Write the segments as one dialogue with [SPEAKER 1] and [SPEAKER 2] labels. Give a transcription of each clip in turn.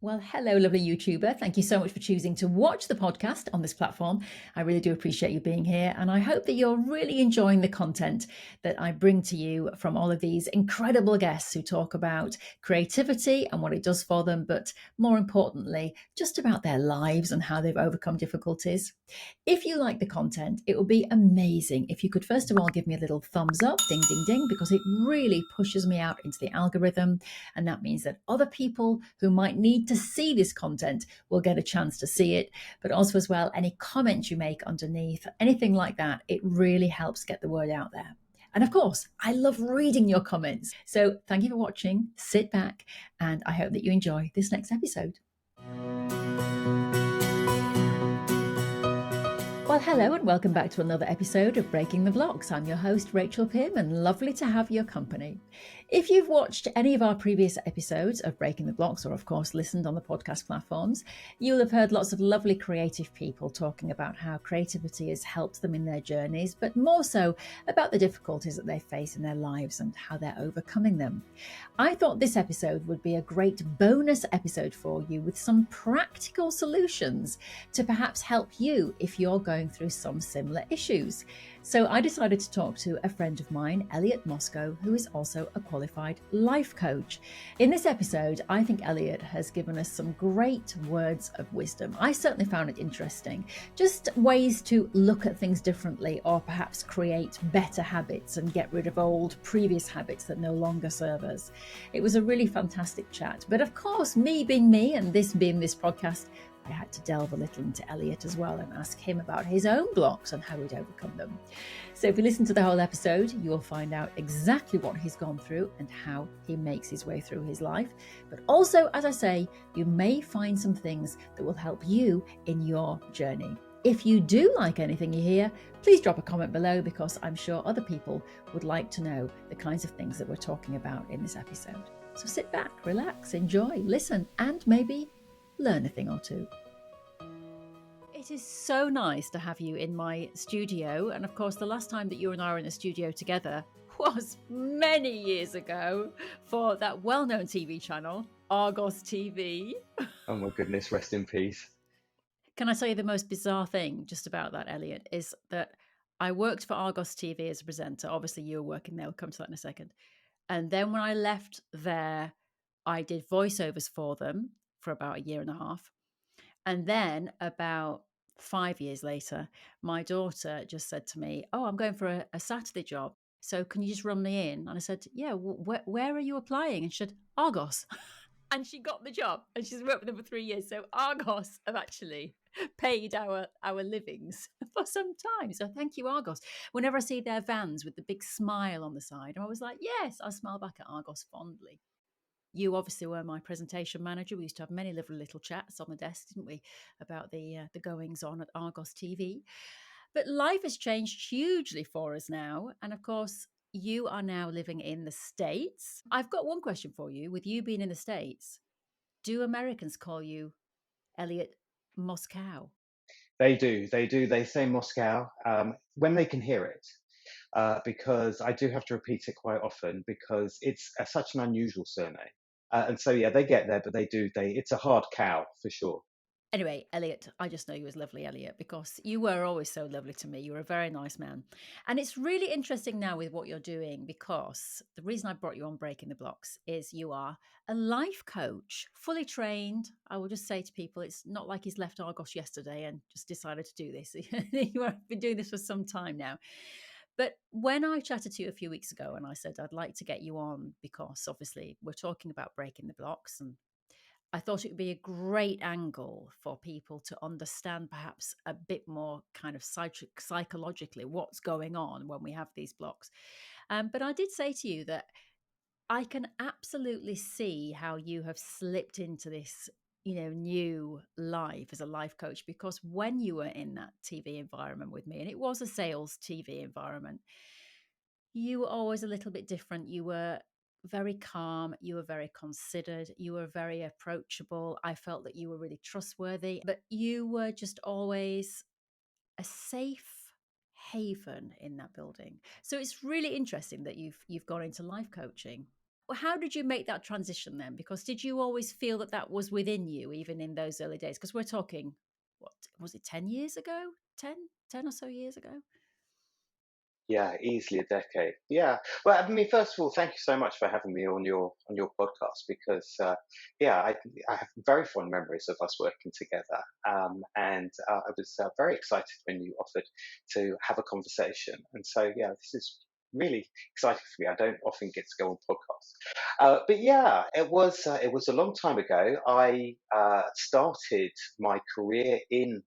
[SPEAKER 1] Well, hello, lovely YouTuber. Thank you so much for choosing to watch the podcast on this platform. I really do appreciate you being here. And I hope that you're really enjoying the content that I bring to you from all of these incredible guests who talk about creativity and what it does for them, but more importantly, just about their lives and how they've overcome difficulties. If you like the content, it would be amazing if you could, first of all, give me a little thumbs up, ding, ding, ding, because it really pushes me out into the algorithm. And that means that other people who might need to see this content will get a chance to see it. But also, as well, any comments you make underneath, anything like that, it really helps get the word out there. And of course, I love reading your comments. So thank you for watching. Sit back, and I hope that you enjoy this next episode. Well, hello and welcome back to another episode of Breaking the Blocks. I'm your host, Rachel Pym, and lovely to have your company. If you've watched any of our previous episodes of Breaking the Blocks, or of course listened on the podcast platforms, you'll have heard lots of lovely creative people talking about how creativity has helped them in their journeys, but more so about the difficulties that they face in their lives and how they're overcoming them. I thought this episode would be a great bonus episode for you with some practical solutions to perhaps help you if you're going through some similar issues. So I decided to talk to a friend of mine, Elliot Moscow, who is also a qualified life coach. In this episode, I think Elliot has given us some great words of wisdom. I certainly found it interesting. Just ways to look at things differently, or perhaps create better habits and get rid of old previous habits that no longer serve us. It was a really fantastic chat. But of course, me being me and this being this podcast, I had to delve a little into Elliot as well and ask him about his own blocks and how he'd overcome them. So if you listen to the whole episode, you will find out exactly what he's gone through and how he makes his way through his life. But also, as I say, you may find some things that will help you in your journey. If you do like anything you hear, please drop a comment below, because I'm sure other people would like to know the kinds of things that we're talking about in this episode. So sit back, relax, enjoy, listen, and maybe learn a thing or two. It is so nice to have you in my studio. And of course, the last time that you and I were in the studio together was many years ago for that well-known TV channel, Argos TV.
[SPEAKER 2] Oh my goodness, rest in peace.
[SPEAKER 1] Can I tell you the most bizarre thing just about that, Elliot, is that I worked for Argos TV as a presenter. Obviously, you were working there. We'll come to that in a second. And then when I left there, I did voiceovers for them for about a year and a half. And then about 5 years later, my daughter just said to me, "Oh, I'm going for a Saturday job. So can you just run me in?" And I said, "Yeah, where are you applying?" And she said, "Argos." And she got the job, and she's worked with them for 3 years. So Argos have actually paid our livings for some time. So thank you, Argos. Whenever I see their vans with the big smile on the side, I'm always like, yes, I smile back at Argos fondly. You obviously were my presentation manager. We used to have many lovely little chats on the desk, didn't we, about the goings on at Argos TV. But life has changed hugely for us now, and of course, you are now living in the States. I've got one question for you. With you being in the States, do Americans call you Elliot Moscow?
[SPEAKER 2] They do. They do. They say Moscow when they can hear it, because I do have to repeat it quite often because it's such an unusual surname. And so, yeah, they get there, but they do. It's a hard cow for sure.
[SPEAKER 1] Anyway, Elliot, I just know you as lovely Elliot because you were always so lovely to me. You were a very nice man. And it's really interesting now with what you're doing, because the reason I brought you on Breaking the Blocks is you are a life coach, fully trained. I will just say to people, it's not like he's left Argos yesterday and just decided to do this. You have been doing this for some time now. But when I chatted to you a few weeks ago and I said I'd like to get you on because obviously we're talking about breaking the blocks, and I thought it would be a great angle for people to understand perhaps a bit more kind of psychologically what's going on when we have these blocks. But I did say to you that I can absolutely see how you have slipped into this, new life as a life coach, because when you were in that TV environment with me, and it was a sales TV environment, you were always a little bit different. You were very calm. You were very considered. You were very approachable. I felt that you were really trustworthy, but you were just always a safe haven in that building. So it's really interesting that you've gone into life coaching. How did you make that transition then? Because did you always feel that that was within you, even in those early days? Because we're talking, what was it, 10 years ago? 10 or so years ago?
[SPEAKER 2] Yeah, easily a decade. Yeah. Well, I mean, first of all, thank you so much for having me on your podcast because, yeah, I have very fond memories of us working together, and I was very excited when you offered to have a conversation. And so, yeah, this is really exciting for me. I don't often get to go on podcasts, but yeah, it was a long time ago. I started my career in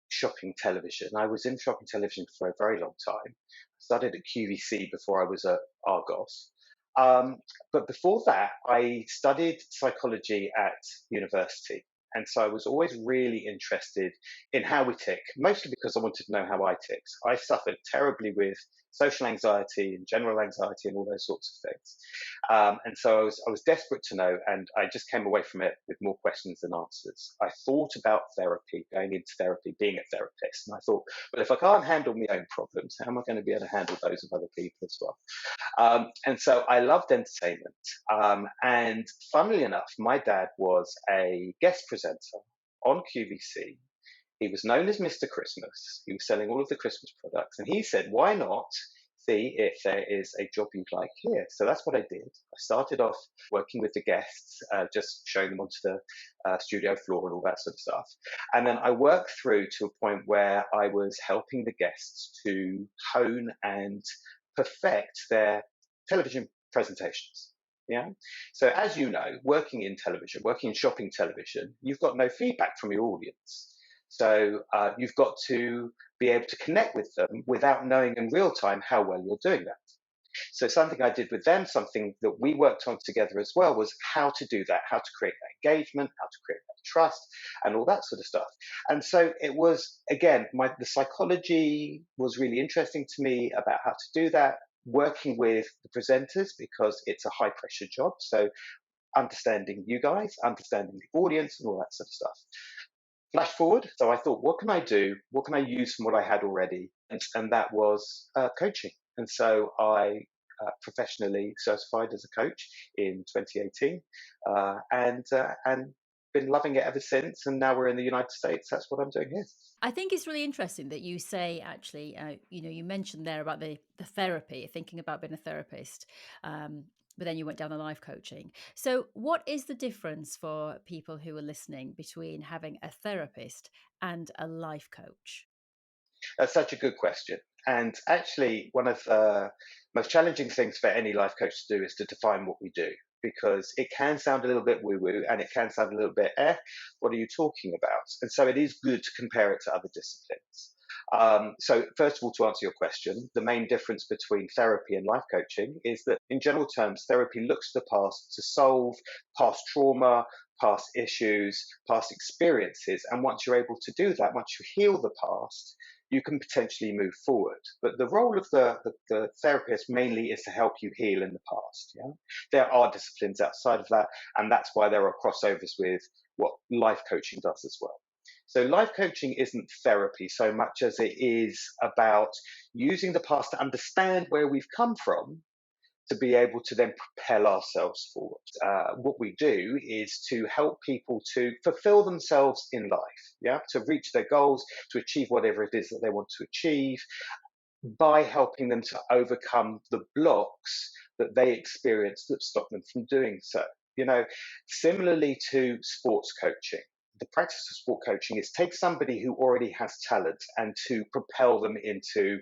[SPEAKER 2] shopping television. I was in shopping television for a very long time. I started at QVC before I was at Argos. Um, but before that, I studied psychology at university. And so I was always really interested in how we tick, mostly because I wanted to know how I ticked. I suffered terribly with social anxiety and general anxiety and all those sorts of things. And so I was desperate to know, and I just came away from it with more questions than answers. I thought about therapy, going into therapy, being a therapist, and I thought, well, if I can't handle my own problems, how am I going to be able to handle those of other people as well? And so I loved entertainment. And funnily enough, my dad was a guest presenter on QVC. He was known as Mr. Christmas. He was selling all of the Christmas products. And he said, why not see if there is a job you'd like here? So that's what I did. I started off working with the guests, just showing them onto the studio floor and all that sort of stuff. And then I worked through to a point where I was helping the guests to hone and perfect their television presentations. Yeah. So as you know, working in television, working in shopping television, you've got no feedback from your audience. So you've got to be able to connect with them without knowing in real time how well you're doing that. So something I did with them, something that we worked on together as well, was how to do that, how to create that engagement, how to create that trust, and all that sort of stuff. And so it was, again, the psychology was really interesting to me about how to do that, working with the presenters because it's a high pressure job. So understanding you guys, understanding the audience, and all that sort of stuff. Flash forward. So I thought, what can I do? What can I use from what I had already? And that was coaching. And so I professionally certified as a coach in 2018, and been loving it ever since. And now we're in the United States. That's what I'm doing here.
[SPEAKER 1] I think it's really interesting that you say, actually, you mentioned there about the therapy, thinking about being a therapist, but then you went down the life coaching. So what is the difference for people who are listening between having a therapist and a life coach?
[SPEAKER 2] That's such a good question. And actually, one of the most challenging things for any life coach to do is to define what we do, because it can sound a little bit woo woo and it can sound a little bit, what are you talking about? And so it is good to compare it to other disciplines. So, first of all, to answer your question, the main difference between therapy and life coaching is that, in general terms, therapy looks to the past to solve past trauma, past issues, past experiences. And once you're able to do that, once you heal the past, you can potentially move forward. But the role of the therapist mainly is to help you heal in the past. Yeah? There are disciplines outside of that, and that's why there are crossovers with what life coaching does as well. So life coaching isn't therapy so much as it is about using the past to understand where we've come from to be able to then propel ourselves forward. What we do is to help people to fulfill themselves in life, yeah, to reach their goals, to achieve whatever it is that they want to achieve, by helping them to overcome the blocks that they experience that stop them from doing so. You know, similarly to sports coaching, the practice of sport coaching is take somebody who already has talent and to propel them into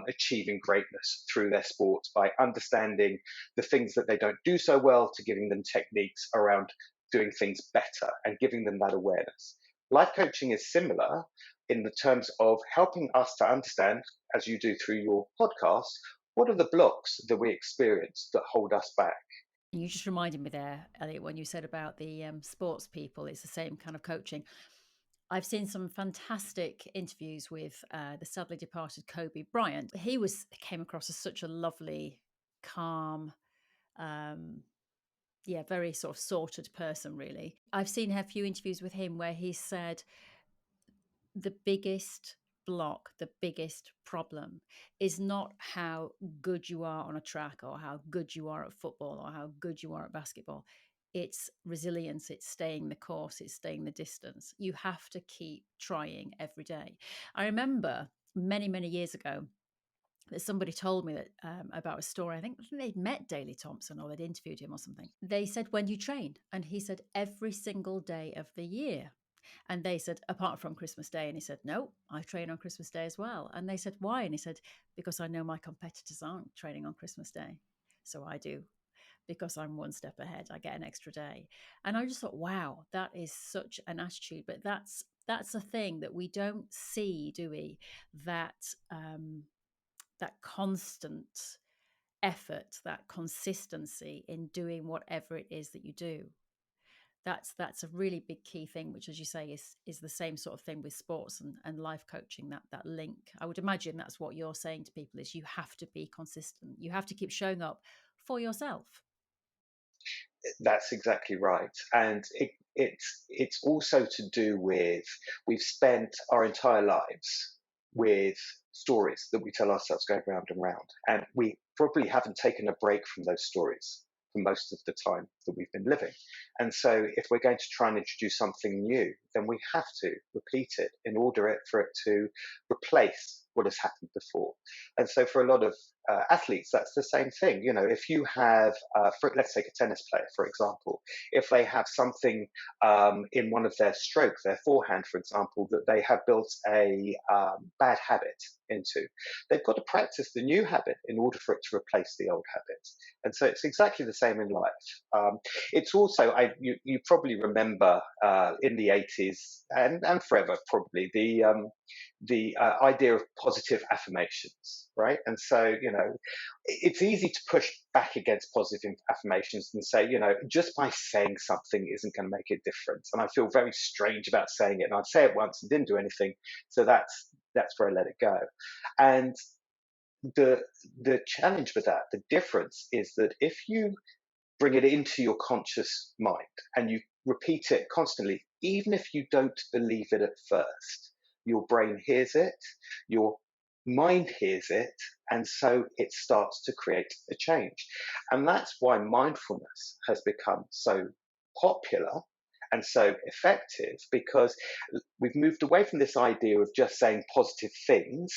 [SPEAKER 2] achieving greatness through their sport by understanding the things that they don't do so well, to giving them techniques around doing things better and giving them that awareness. Life coaching is similar in the terms of helping us to understand, as you do through your podcast, what are the blocks that we experience that hold us back?
[SPEAKER 1] You just reminded me there, Elliot, when you said about the sports people, it's the same kind of coaching. I've seen some fantastic interviews with the sadly departed Kobe Bryant. Came across as such a lovely, calm, yeah, very sort of sorted person, really. I've seen a few interviews with him where he said the biggest block, the biggest problem is not how good you are on a track or how good you are at football or how good you are at basketball. It's resilience, it's staying the course, it's staying the distance. You have to keep trying every day. I remember many, many years ago that somebody told me that about a story. I think they'd met Daley Thompson or they'd interviewed him or something. They said, when you train? And he said, every single day of the year. And they said, apart from Christmas Day. And he said, no, I train on Christmas Day as well. And they said, why? And he said, because I know my competitors aren't training on Christmas Day. So I do, because I'm one step ahead. I get an extra day. And I just thought, wow, that is such an attitude. But that's a thing that we don't see, do we? That constant effort, that consistency in doing whatever it is that you do. That's a really big key thing, which, as you say, is the same sort of thing with sports and life coaching, that link. I would imagine that's what you're saying to people is you have to be consistent. You have to keep showing up for yourself.
[SPEAKER 2] That's exactly right. And it's also to do with, we've spent our entire lives with stories that we tell ourselves going round and round. And we probably haven't taken a break from those stories for most of the time that we've been living. And so if we're going to try and introduce something new, then we have to repeat it in order for it to replace what has happened before. And so for a lot of athletes, that's the same thing. You know, if you have, let's take a tennis player, for example, if they have something in one of their strokes, their forehand, for example, that they have built a bad habit into, they've got to practice the new habit in order for it to replace the old habit. And so it's exactly the same in life. It's also, you probably remember in the 80s and forever probably, the idea of positive affirmations, right? And so, you know, it's easy to push back against positive affirmations and say, you know, just by saying something isn't going to make a difference. And I feel very strange about saying it. And I'd say it once and didn't do anything. So that's where I let it go. And the challenge with that, the difference is that if you bring it into your conscious mind and you repeat it constantly, even if you don't believe it at first, your brain hears it, your mind hears it, and so it starts to create a change. And that's why mindfulness has become so popular and so effective, because we've moved away from this idea of just saying positive things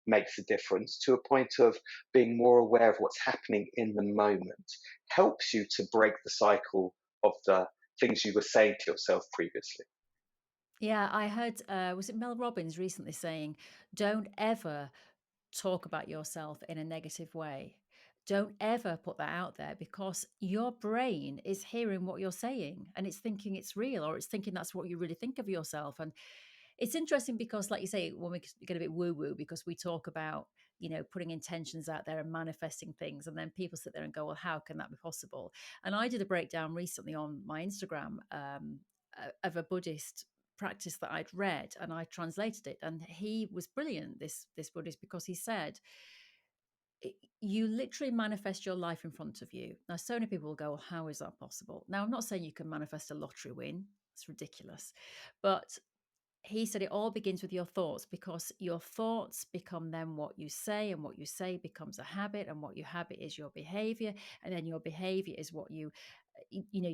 [SPEAKER 2] makes a difference to a point of being more aware of what's happening in the moment, helps you to break the cycle of the things you were saying to yourself previously.
[SPEAKER 1] Yeah, I heard, was it Mel Robbins recently saying, don't ever talk about yourself in a negative way. Don't ever put that out there because your brain is hearing what you're saying and it's thinking it's real or it's thinking that's what you really think of yourself. And it's interesting because, like you say, when we get a bit woo woo, because we talk about, putting intentions out there and manifesting things. And then people sit there and go, well, how can that be possible? And I did a breakdown recently on my Instagram of a Buddhist practice that I'd read and I translated it. And he was brilliant, this Buddhist, because he said, you literally manifest your life in front of you. Now, so many people will go, well, how is that possible? Now, I'm not saying you can manifest a lottery win. It's ridiculous. But he said it all begins with your thoughts because your thoughts become then what you say, and what you say becomes a habit, and what you habit is your behavior, and then your behavior is what you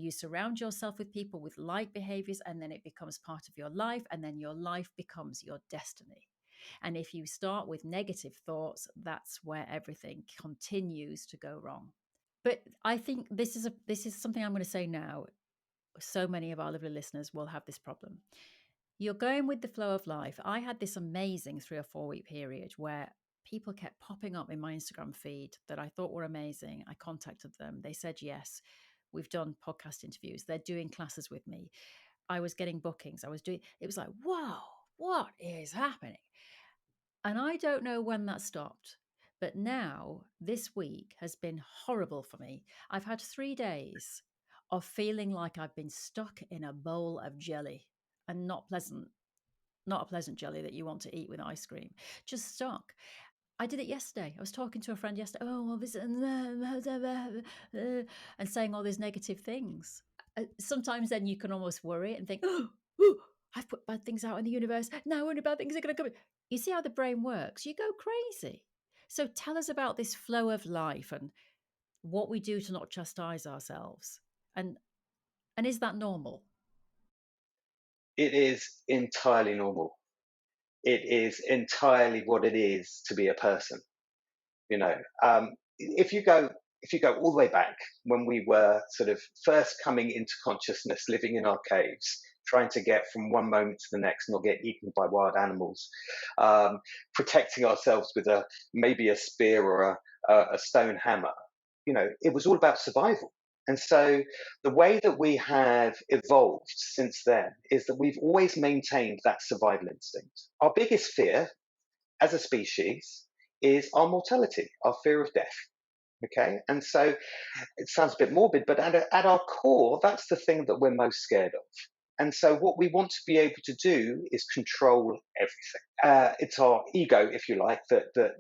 [SPEAKER 1] surround yourself with people with like behaviors, and then it becomes part of your life, and then your life becomes your destiny. And if you start with negative thoughts, that's where everything continues to go wrong. But I think this is something I'm going to say now. So many of our lovely listeners will have this problem. You're going with the flow of life. I had this amazing 3 or 4 week period where people kept popping up in my Instagram feed that I thought were amazing. I contacted them. They said yes. We've done podcast interviews. They're doing classes with me. I was getting bookings. It was like, wow, what is happening? And I don't know when that stopped. But now, this week has been horrible for me. I've had 3 days of feeling like I've been stuck in a bowl of jelly, and not a pleasant jelly that you want to eat with ice cream, just stuck. I did it yesterday. I was talking to a friend yesterday. Oh, well, this and saying all these negative things. Sometimes then you can almost worry and think, oh, I've put bad things out in the universe. Now only bad things are going to come. You see how the brain works? You go crazy. So tell us about this flow of life and what we do to not chastise ourselves. And and is that normal?
[SPEAKER 2] It is entirely normal. It is entirely what it is to be a person. You know, if you go all the way back when we were sort of first coming into consciousness, living in our caves, trying to get from one moment to the next, not get eaten by wild animals, protecting ourselves with maybe a spear or a stone hammer. You know, it was all about survival. And so the way that we have evolved since then is that we've always maintained that survival instinct. Our biggest fear as a species is our mortality, our fear of death. Okay, and so it sounds a bit morbid, but at our core, that's the thing that we're most scared of. And so, what we want to be able to do is control everything. It's our ego, if you like, that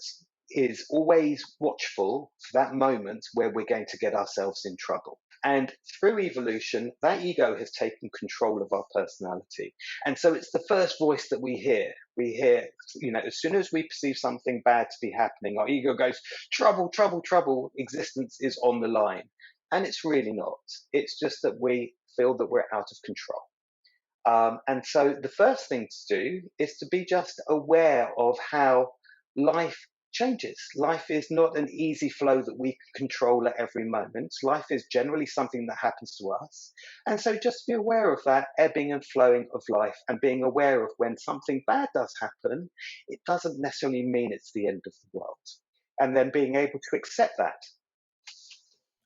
[SPEAKER 2] is always watchful for that moment where we're going to get ourselves in trouble. And through evolution, that ego has taken control of our personality. And so it's the first voice that we hear. We hear, you know, as soon as we perceive something bad to be happening, our ego goes, trouble, trouble, trouble, existence is on the line. And it's really not. It's just that we feel that we're out of control. And so the first thing to do is to be just aware of how life changes. Life is not an easy flow that we can control at every moment. Life is generally something that happens to us. And so just be aware of that ebbing and flowing of life and being aware of when something bad does happen, it doesn't necessarily mean it's the end of the world. And then being able to accept that.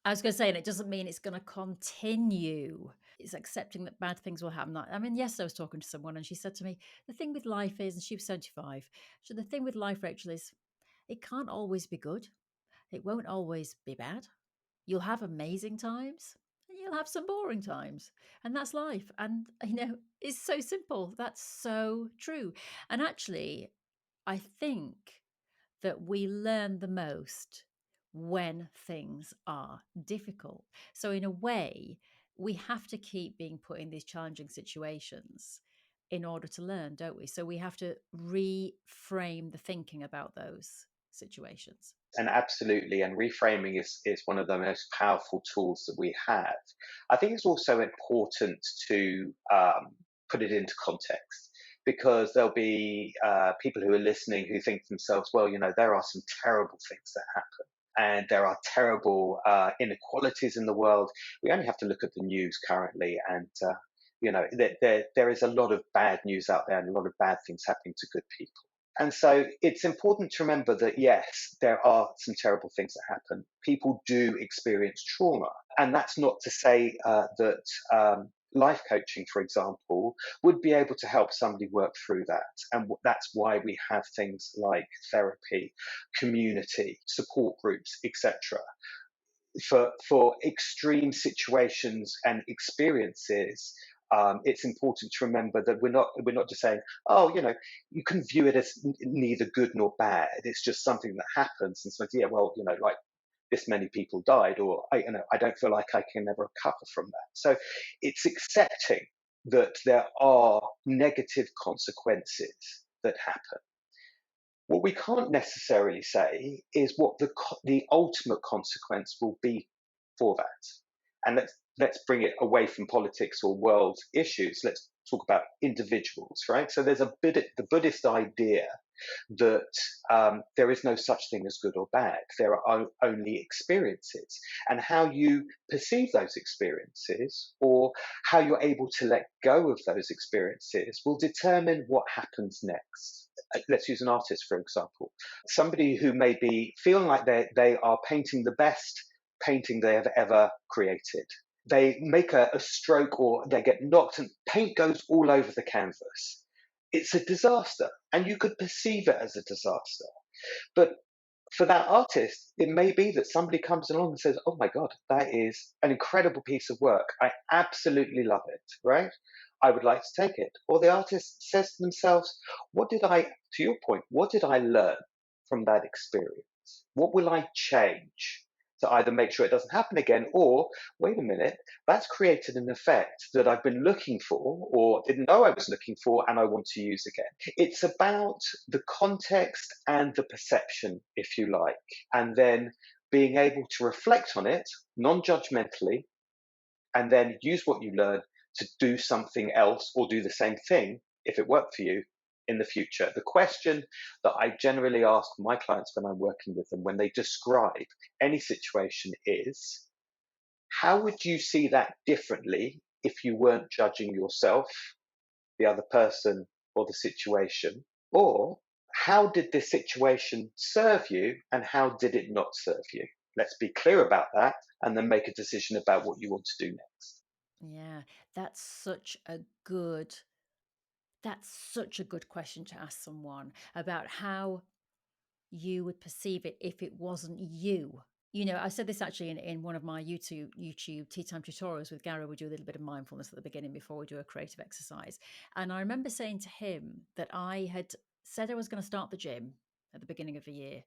[SPEAKER 1] I was going to say, and it doesn't mean it's going to continue. It's accepting that bad things will happen. I mean, yes, I was talking to someone and she said to me, the thing with life is, and she was 75. So the thing with life, Rachel, is it can't always be good. It won't always be bad. You'll have amazing times and you'll have some boring times. And that's life. And, it's so simple. That's so true. And actually, I think that we learn the most when things are difficult. So, in a way, we have to keep being put in these challenging situations in order to learn, don't we? So, we have to reframe the thinking about those situations.
[SPEAKER 2] And absolutely, and reframing is one of the most powerful tools that we have. I think it's also important to put it into context because there'll be people who are listening who think to themselves, well, you know, there are some terrible things that happen. And there are terrible inequalities in the world. We only have to look at the news currently, and you know, there is a lot of bad news out there and a lot of bad things happening to good people. And so it's important to remember that, yes, there are some terrible things that happen. People do experience trauma. And that's not to say that life coaching, for example, would be able to help somebody work through that. And that's why we have things like therapy, community, support groups, etc. For extreme situations and experiences, it's important to remember that we're not just saying, oh, you know, you can view it as neither good nor bad. It's just something that happens, and so yeah, well, you know, like this many people died, or I don't feel like I can ever recover from that. So it's accepting that there are negative consequences that happen. What we can't necessarily say is what the ultimate consequence will be for that. And let's bring it away from politics or world issues. Let's talk about individuals, right? So there's the Buddhist idea that there is no such thing as good or bad. There are only experiences, and how you perceive those experiences or how you're able to let go of those experiences will determine what happens next. Let's use an artist, for example. Somebody who may be feeling like they are painting the best painting they have ever created. They make a stroke or they get knocked and paint goes all over the canvas. It's a disaster, and you could perceive it as a disaster. But for that artist, it may be that somebody comes along and says, oh my God, that is an incredible piece of work. I absolutely love it, right? I would like to take it. Or the artist says to themselves, to your point, what did I learn from that experience? What will I change? to either make sure it doesn't happen again, or wait a minute, that's created an effect that I've been looking for or didn't know I was looking for and I want to use again. It's about the context and the perception, if you like, and then being able to reflect on it non judgmentally and then use what you learn to do something else or do the same thing if it worked for you in the future. The question that I generally ask my clients when I'm working with them when they describe any situation is, how would you see that differently if you weren't judging yourself, the other person, or the situation? Or how did this situation serve you and how did it not serve you? Let's be clear about that and then make a decision about what you want to do next.
[SPEAKER 1] Yeah, that's such a good that's such a good question to ask someone about how you would perceive it if it wasn't you. I said this actually in one of my YouTube tea time tutorials with Gary. We do a little bit of mindfulness at the beginning before we do a creative exercise. And I remember saying to him that I had said I was going to start the gym at the beginning of the year.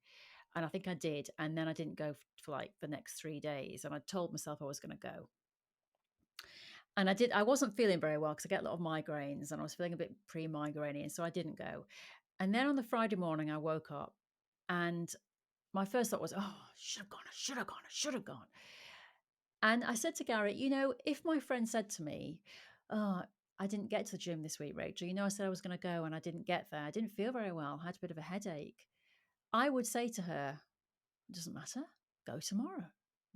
[SPEAKER 1] And I think I did. And then I didn't go for like the next 3 days. And I told myself I was going to go. And I wasn't feeling very well because I get a lot of migraines and I was feeling a bit pre-migraine. And so I didn't go. And then on the Friday morning, I woke up and my first thought was, oh, I should have gone, I should have gone, I should have gone. And I said to Garrett, if my friend said to me, oh, I didn't get to the gym this week, Rachel, I said I was going to go and I didn't get there. I didn't feel very well. I had a bit of a headache. I would say to her, it doesn't matter. Go tomorrow.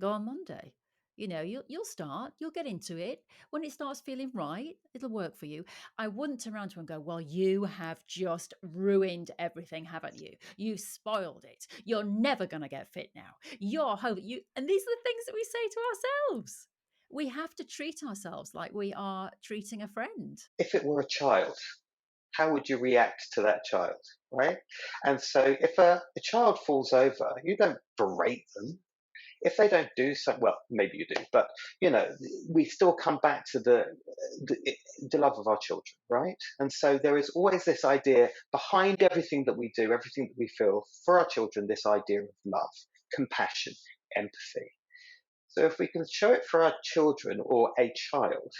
[SPEAKER 1] Go on Monday. You'll start. You'll get into it. When it starts feeling right, it'll work for you. I wouldn't turn around to her and go, well, you have just ruined everything, haven't you? You've spoiled it. You're never going to get fit now. You're home. And these are the things that we say to ourselves. We have to treat ourselves like we are treating a friend.
[SPEAKER 2] If it were a child, how would you react to that child, right? And so if a child falls over, you don't berate them. If they don't do something, well, maybe you do, but we still come back to the the love of our children, right? And so there is always this idea behind everything that we do, everything that we feel for our children, this idea of love, compassion, empathy. So if we can show it for our children or a child,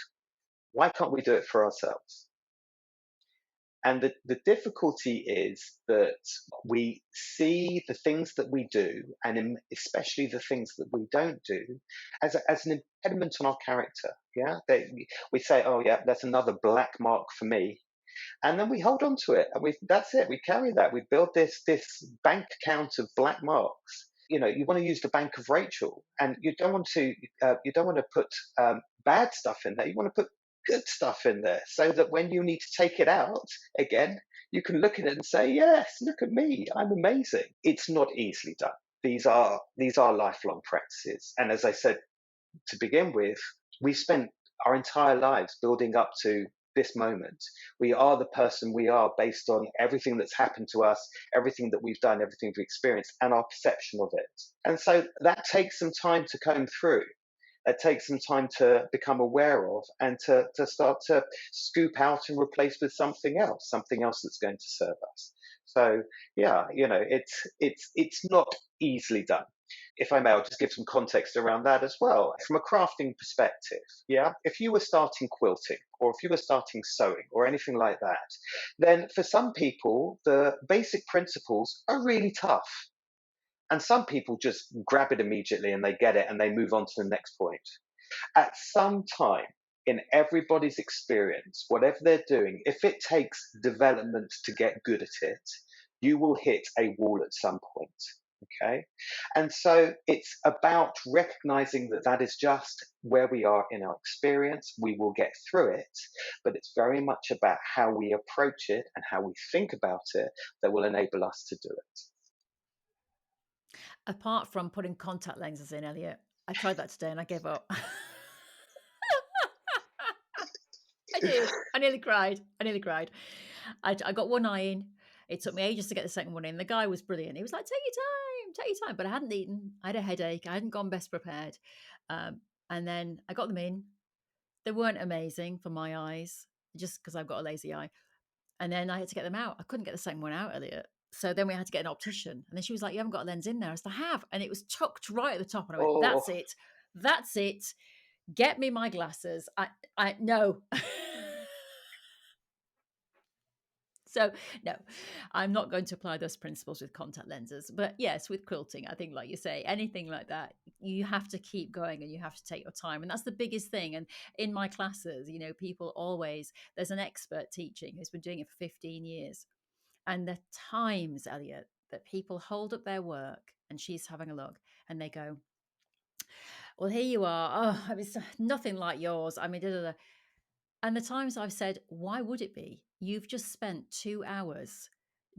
[SPEAKER 2] why can't we do it for ourselves? And the difficulty is that we see the things that we do, and especially the things that we don't do, as an impediment on our character. Yeah, we say, "Oh, yeah, that's another black mark for me," and then we hold on to it, and that's it. We carry that. We build this bank account of black marks. You want to use the bank of Rachel, and you don't want to put bad stuff in there. You want to put good stuff in there so that when you need to take it out again, you can look at it and say, yes, look at me, I'm amazing. It's not easily done. These are lifelong practices. And as I said to begin with, we spent our entire lives building up to this moment. We are the person we are based on everything that's happened to us, everything that we've done, everything we've experienced, and our perception of it. And so that takes some time to comb through. It takes some time to become aware of and to start to scoop out and replace with something else that's going to serve us. So yeah, it's not easily done. If I may, I'll just give some context around that as well. From a crafting perspective, yeah, if you were starting quilting or if you were starting sewing or anything like that, then for some people, the basic principles are really tough. And some people just grab it immediately and they get it and they move on to the next point. At some time in everybody's experience, whatever they're doing, if it takes development to get good at it, you will hit a wall at some point. Okay. And so it's about recognizing that that is just where we are in our experience. We will get through it, but it's very much about how we approach it and how we think about it that will enable us to do it.
[SPEAKER 1] Apart from putting contact lenses in, Elliot, I tried that today and I gave up. I did. I nearly cried. I got one eye in. It took me ages to get the second one in. The guy was brilliant. He was like, take your time. But I hadn't eaten. I had a headache. I hadn't gone best prepared. And then I got them in. They weren't amazing for my eyes, just because I've got a lazy eye. And then I had to get them out. I couldn't get the second one out, Elliot. So then we had to get an optician. And then she was like, you haven't got a lens in there. I said, I have. And it was tucked right at the top. And I went,
[SPEAKER 2] Oh,
[SPEAKER 1] that's it. That's it. Get me my glasses. I no. So no, I'm not going to apply those principles with contact lenses. But yes, with quilting, I think, like you say, anything like that, you have to keep going and you have to take your time. And that's the biggest thing. And in my classes, people always, there's an expert teaching who's been doing it for 15 years. And the times, Elliot, that people hold up their work and she's having a look and they go, well, here you are. Oh, it's nothing like yours. I mean, da, da, da. And the times I've said, why would it be? You've just spent 2 hours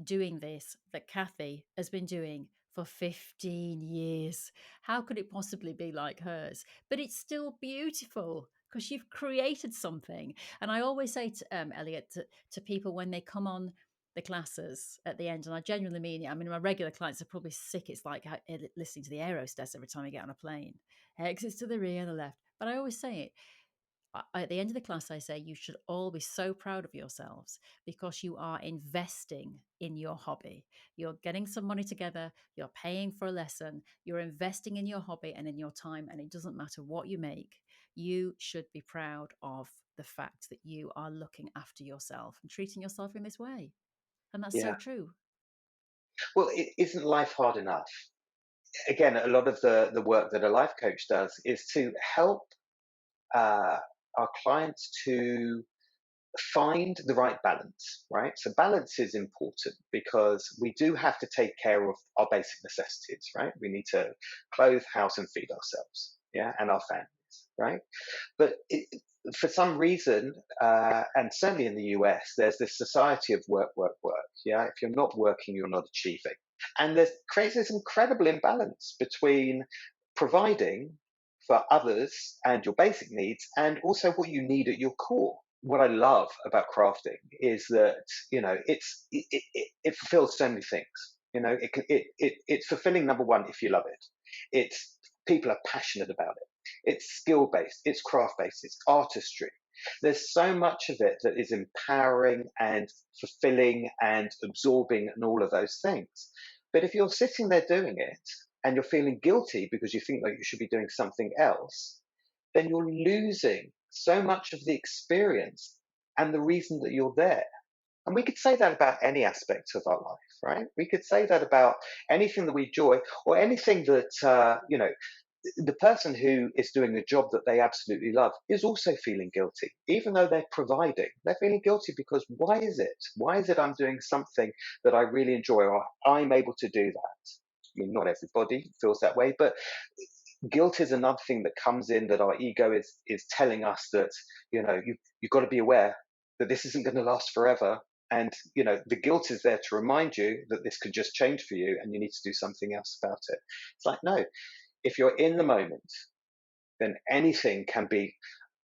[SPEAKER 1] doing this that Kathy has been doing for 15 years. How could it possibly be like hers? But it's still beautiful because you've created something. And I always say to Elliot, to people when they come on the classes at the end, and I genuinely mean it. I mean, my regular clients are probably sick. It's like listening to the aerostess every time I get on a plane. Exits to the rear and the left. But I always say it. At the end of the class, I say you should all be so proud of yourselves because you are investing in your hobby. You're getting some money together, you're paying for a lesson, you're investing in your hobby and in your time, and it doesn't matter what you make. You should be proud of the fact that you are looking after yourself and treating yourself in this way. And that's so
[SPEAKER 2] yeah.
[SPEAKER 1] true.
[SPEAKER 2] Well, isn't life hard enough? Again, a lot of the work that a life coach does is to help uh, our clients to find the right balance, right? So balance is important because we do have to take care of our basic necessities, right? We need to clothe, house, and feed ourselves, yeah, and our families, right? But for some reason, and certainly in the US, there's this society of work, work, work. Yeah, if you're not working, you're not achieving, and there's creates this incredible imbalance between providing for others and your basic needs, and also what you need at your core. What I love about crafting is that it fulfills so many things. It's fulfilling. Number one, if you love it, it's people are passionate about it. It's skill based, it's craft based, it's artistry. There's so much of it that is empowering and fulfilling and absorbing and all of those things. But if you're sitting there doing it and you're feeling guilty because you think that you should be doing something else, then you're losing so much of the experience and the reason that you're there. And we could say that about any aspect of our life, right? We could say that about anything that we enjoy or anything that, the person who is doing a job that they absolutely love is also feeling guilty, even though they're providing. They're feeling guilty because why is it? Why is it I'm doing something that I really enjoy or I'm able to do that? I mean, not everybody feels that way, but guilt is another thing that comes in that our ego is telling us that you've got to be aware that this isn't going to last forever, and the guilt is there to remind you that this could just change for you and you need to do something else about it. It's like, no, if you're in the moment, then anything can be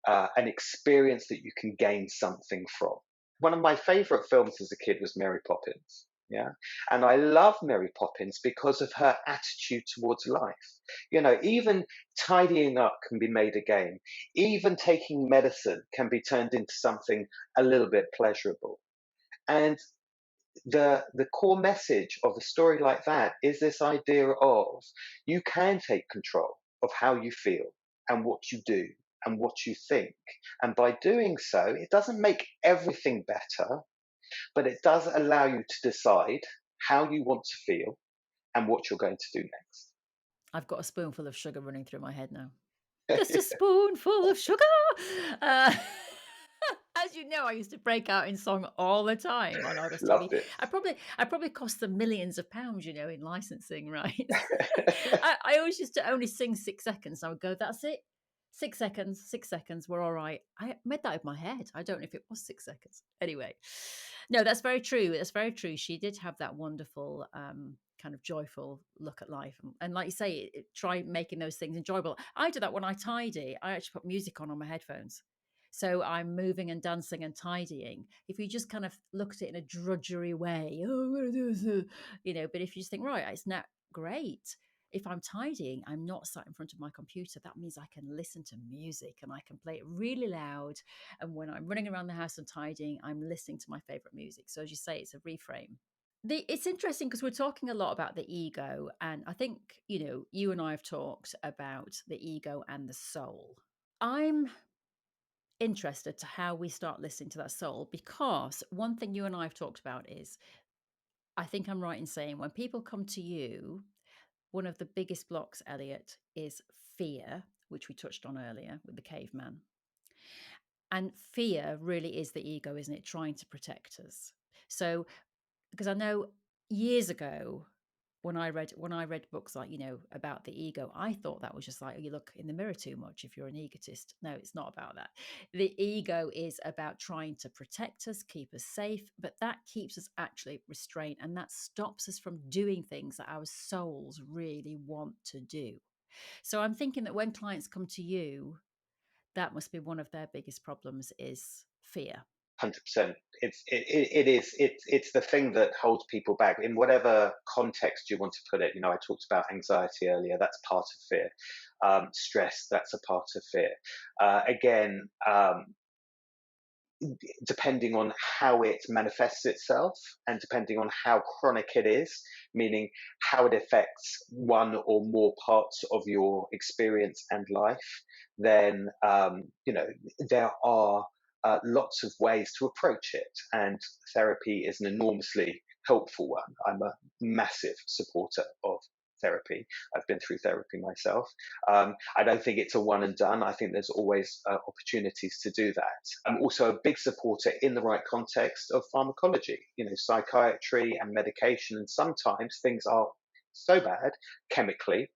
[SPEAKER 2] an experience that you can gain something from. One of my favorite films as a kid was Mary Poppins. Yeah. And I love Mary Poppins because of her attitude towards life. Even tidying up can be made a game. Even taking medicine can be turned into something a little bit pleasurable. And the core message of a story like that is this idea of you can take control of how you feel and what you do and what you think. And by doing so, it doesn't make everything better, but it does allow you to decide how you want to feel and what you're going to do next.
[SPEAKER 1] I've got a spoonful of sugar running through my head now. Just a spoonful of sugar. Uh, as you know, I used to break out in song all the time on Argos TV.
[SPEAKER 2] Loved it.
[SPEAKER 1] I probably cost them millions of pounds, in licensing rights. I always used to only sing 6 seconds. I would go, that's it. 6 seconds, 6 seconds, we're all right. I made that in my head. I don't know if it was 6 seconds. Anyway, no, that's very true. That's very true. She did have that wonderful kind of joyful look at life. And like you say, try making those things enjoyable. I do that when I tidy. I actually put music on my headphones. So I'm moving and dancing and tidying. If you just kind of look at it in a drudgery way, oh, I'm going to do this, but if you just think, right, it's not great. If I'm tidying, I'm not sat in front of my computer. That means I can listen to music and I can play it really loud. And when I'm running around the house and tidying, I'm listening to my favorite music. So as you say, it's a reframe. It's interesting because we're talking a lot about the ego, and I think, you and I have talked about the ego and the soul. I'm interested to how we start listening to that soul, because one thing you and I have talked about is, I think I'm right in saying, when people come to you, one of the biggest blocks, Elliot, is fear, which we touched on earlier with the caveman. And fear really is the ego, isn't it? Trying to protect us. So, because I know years ago, when I read books like, about the ego, I thought that was just like, oh, you look in the mirror too much if you're an egotist. No, it's not about that. The ego is about trying to protect us, keep us safe, but that keeps us actually restrained, and that stops us from doing things that our souls really want to do. So I'm thinking that when clients come to you, that must be one of their biggest problems, is fear.
[SPEAKER 2] 100%. It's the thing that holds people back in whatever context you want to put it. I talked about anxiety earlier. That's part of fear. Stress. That's a part of fear. Again, depending on how it manifests itself and depending on how chronic it is, meaning how it affects one or more parts of your experience and life, then there are lots of ways to approach it, and therapy is an enormously helpful one. I'm a massive supporter of therapy. I've been through therapy myself. I don't think it's a one and done. I think there's always opportunities to do that. I'm also a big supporter, in the right context, of pharmacology, psychiatry and medication. And sometimes things are so bad chemically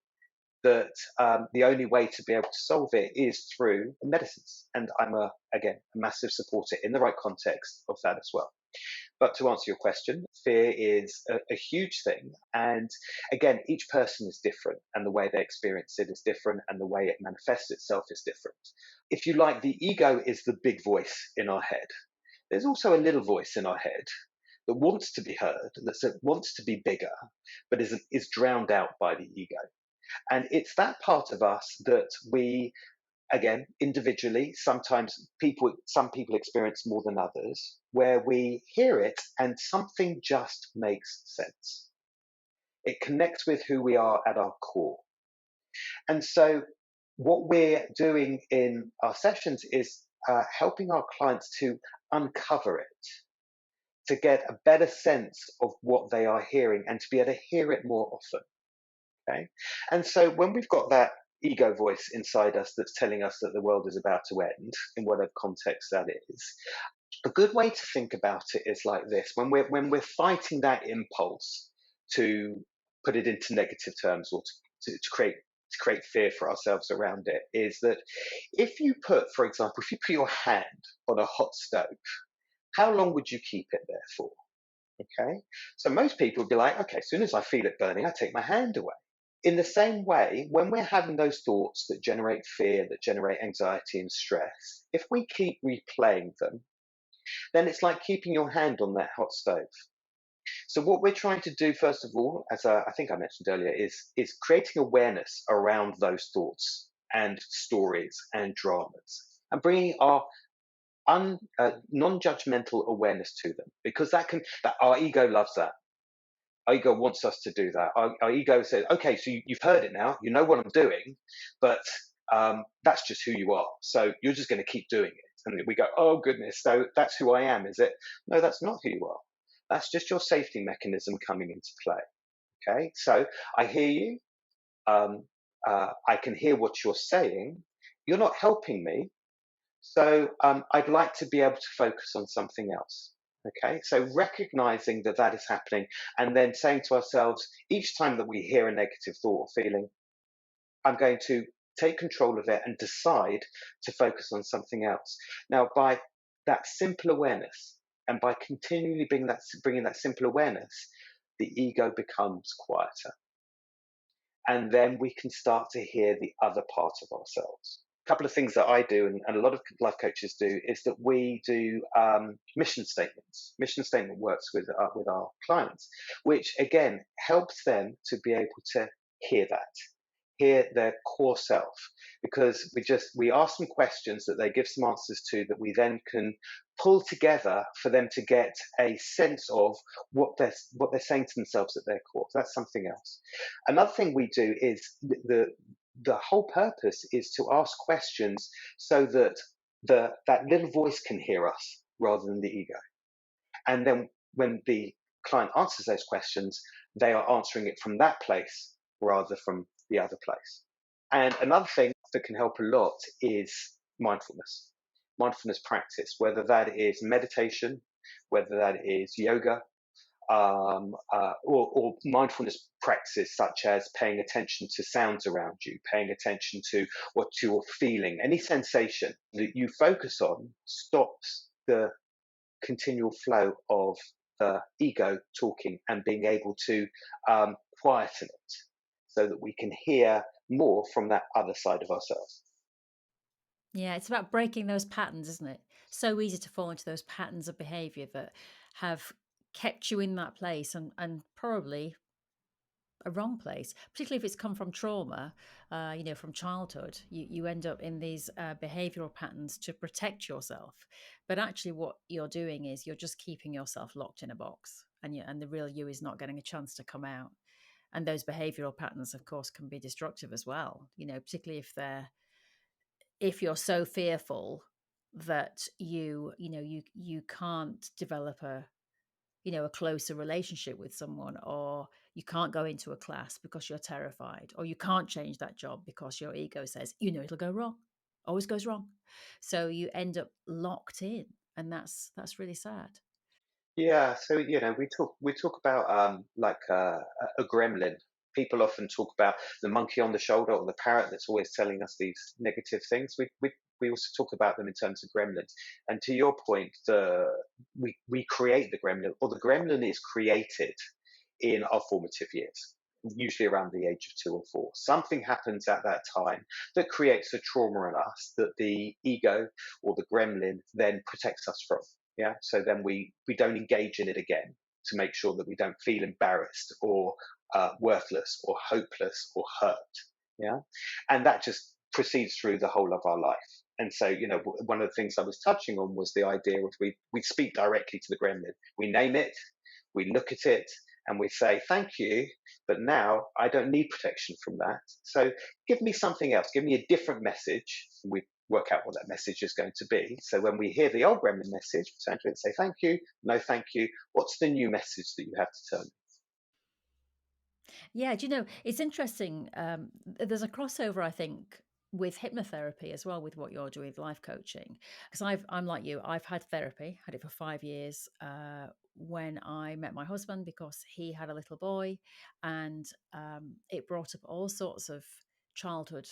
[SPEAKER 2] that the only way to be able to solve it is through medicines. And I'm, again, a massive supporter, in the right context, of that as well. But to answer your question, fear is a huge thing. And again, each person is different, and the way they experience it is different, and the way it manifests itself is different. If you like, the ego is the big voice in our head. There's also a little voice in our head that wants to be heard, that wants to be bigger, but is drowned out by the ego. And it's that part of us that we, again, individually, some people experience more than others, where we hear it and something just makes sense. It connects with who we are at our core. And so what we're doing in our sessions is helping our clients to uncover it, to get a better sense of what they are hearing and to be able to hear it more often. Okay. And so when we've got that ego voice inside us that's telling us that the world is about to end, in whatever context that is, a good way to think about it is like this: when we're fighting that impulse to put it into negative terms, or to create fear for ourselves around it, is that if you put, for example, if you put your hand on a hot stove, how long would you keep it there for? Okay. So most people would be like, okay, as soon as I feel it burning, I take my hand away. In the same way, when we're having those thoughts that generate fear, that generate anxiety and stress, if we keep replaying them, then it's like keeping your hand on that hot stove. So what we're trying to do, first of all, as I think I mentioned earlier, is creating awareness around those thoughts and stories and dramas, and bringing our non-judgmental awareness to them, because that our ego loves that. Our ego wants us to do that. Our ego says, okay, so you've heard it now, you know what I'm doing, but that's just who you are. So you're just going to keep doing it. And we go, oh goodness, so that's who I am, is it? No, that's not who you are. That's just your safety mechanism coming into play. Okay, so I hear you. I can hear what you're saying. You're not helping me. So I'd like to be able to focus on something else. Okay, so recognizing that that is happening, and then saying to ourselves, each time that we hear a negative thought or feeling, I'm going to take control of it and decide to focus on something else. Now, by that simple awareness, and by continually bringing that simple awareness, the ego becomes quieter. And then we can start to hear the other part of ourselves. A couple of things that I do, and a lot of life coaches do, is that we do mission statements. Mission statement works with our clients, which again helps them to be able to hear that, hear their core self, because we ask them questions that they give some answers to, that we then can pull together for them to get a sense of what they're saying to themselves at their core. So that's something else. Another thing we do is the whole purpose is to ask questions so that that little voice can hear us rather than the ego. And then when the client answers those questions, they are answering it from that place rather from the other place. And another thing that can help a lot is mindfulness, mindfulness practice, whether that is meditation, whether that is yoga, or mindfulness practices such as paying attention to sounds around you, paying attention to what you're feeling. Any sensation that you focus on stops the continual flow of the ego talking and being able to quieten it so that we can hear more from that other side of ourselves.
[SPEAKER 1] Yeah, it's about breaking those patterns, isn't it? So easy to fall into those patterns of behavior that have kept you in that place, and probably a wrong place, particularly if it's come from trauma, from childhood. You end up in these behavioral patterns to protect yourself. But actually, what you're doing is you're just keeping yourself locked in a box, and the real you is not getting a chance to come out. And those behavioral patterns, of course, can be destructive as well, particularly if you're so fearful that you can't develop a closer relationship with someone, or you can't go into a class because you're terrified, or you can't change that job because your ego says it'll go wrong, always goes wrong. So you end up locked in, and that's really sad.
[SPEAKER 2] Yeah, so we talk about like a gremlin. People often talk about the monkey on the shoulder or the parrot that's always telling us these negative things. We also talk about them in terms of gremlins. And to your point, we create the gremlin, or the gremlin is created in our formative years, usually around the age of 2 or 4. Something happens at that time that creates a trauma in us that the ego or the gremlin then protects us from. Yeah, so then we don't engage in it again, to make sure that we don't feel embarrassed or worthless or hopeless or hurt. Yeah, and that just proceeds through the whole of our life. And so, one of the things I was touching on was the idea of we speak directly to the gremlin. We name it, we look at it, and we say thank you, but now I don't need protection from that. So give me something else, give me a different message. We work out what that message is going to be. So when we hear the old gremlin message, we turn to it and say thank you, no thank you. What's the new message that you have to turn?
[SPEAKER 1] Yeah, do you know, it's interesting. There's a crossover, I think, with hypnotherapy as well, with what you're doing with life coaching. Because I'm like you, I've had therapy, had it for 5 years. When I met my husband, because he had a little boy, and it brought up all sorts of childhood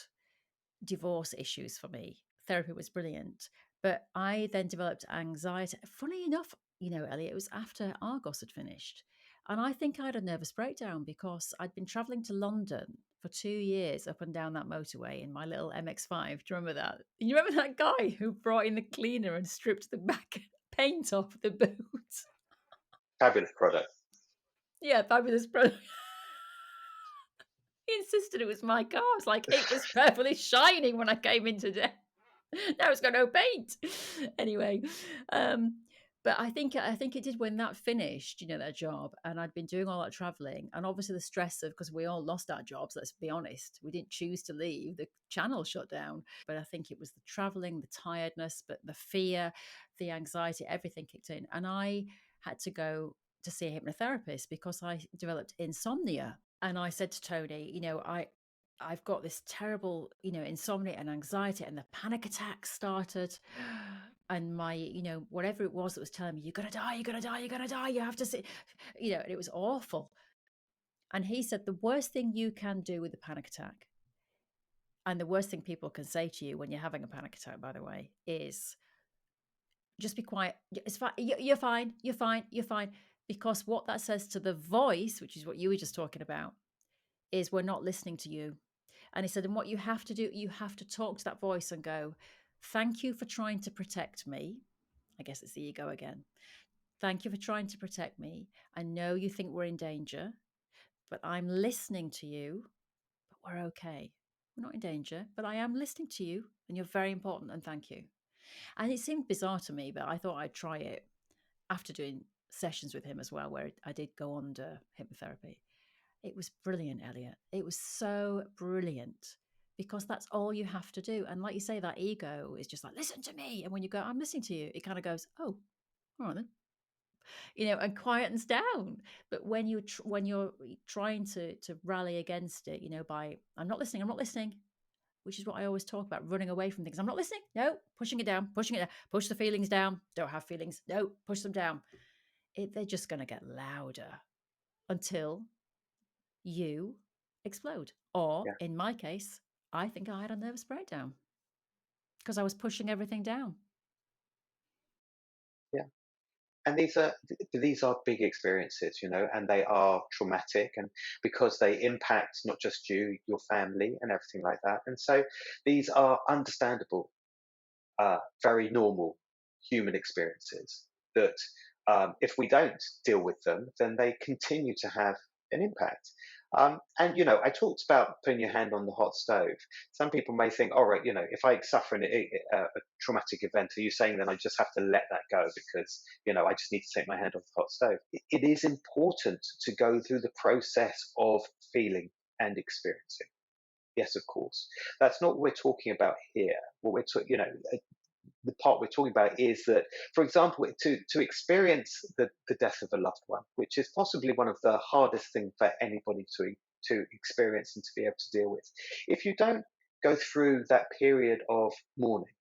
[SPEAKER 1] divorce issues for me. Therapy was brilliant. But I then developed anxiety. Funny enough, Elliot, it was after Argos had finished. And I think I had a nervous breakdown because I'd been traveling to London for 2 years up and down that motorway in my little MX-5. Do you remember that? You remember that guy who brought in the cleaner and stripped the back paint off the boot?
[SPEAKER 2] Fabulous product.
[SPEAKER 1] Yeah, fabulous. He insisted it was my car. I was like, it was perfectly shining when I came in today. Now it's got no paint. Anyway, but I think it did when that finished, that job, and I'd been doing all that traveling, and obviously the stress of, because we all lost our jobs. Let's be honest, we didn't choose to leave. The channel shut down, but I think it was the traveling, the tiredness, but the fear, the anxiety, everything kicked in, and I had to go to see a hypnotherapist because I developed insomnia. And I said to Tony, I've got this terrible, insomnia and anxiety, and the panic attacks started. And my, whatever it was that was telling me, you're going to die, you're going to die, you're going to die, you have to see, and it was awful. And he said, the worst thing you can do with a panic attack, and the worst thing people can say to you when you're having a panic attack, by the way, is just be quiet. It's fine. You're fine. You're fine. You're fine. Because what that says to the voice, which is what you were just talking about, is we're not listening to you. And he said, and what you have to do, you have to talk to that voice and go, thank you for trying to protect me. I guess it's the ego again. Thank you for trying to protect me. I know you think we're in danger, but I'm listening to you, but we're okay. We're not in danger, but I am listening to you and you're very important and thank you. And it seemed bizarre to me, but I thought I'd try it after doing sessions with him as well, where I did go under hypnotherapy. It was brilliant, Elliot. It was so brilliant because that's all you have to do. And like you say, that ego is just like, listen to me. And when you go, I'm listening to you, it kind of goes, oh, all right then, and quietens down. But when you're trying to rally against it, by I'm not listening, which is what I always talk about, running away from things. I'm not listening. No, pushing it down, push the feelings down. Don't have feelings. No, push them down. They're just going to get louder until you explode. Or
[SPEAKER 2] Yeah,
[SPEAKER 1] in my case, I think I had a nervous breakdown because I was pushing everything down.
[SPEAKER 2] yeah. And these are big experiences, and they are traumatic, and because they impact not just you, your family, and everything like that. And so these are understandable, very normal human experiences that, if we don't deal with them, then they continue to have an impact. And I talked about putting your hand on the hot stove. Some people may think, all right, if I suffer a traumatic event, are you saying then I just have to let that go because I just need to take my hand off the hot stove? It is important to go through the process of feeling and experiencing. Yes, of course. That's not what we're talking about here. What we're talking, the part we're talking about is that, for example, to experience the death of a loved one, which is possibly one of the hardest things for anybody to experience and to be able to deal with. If you don't go through that period of mourning,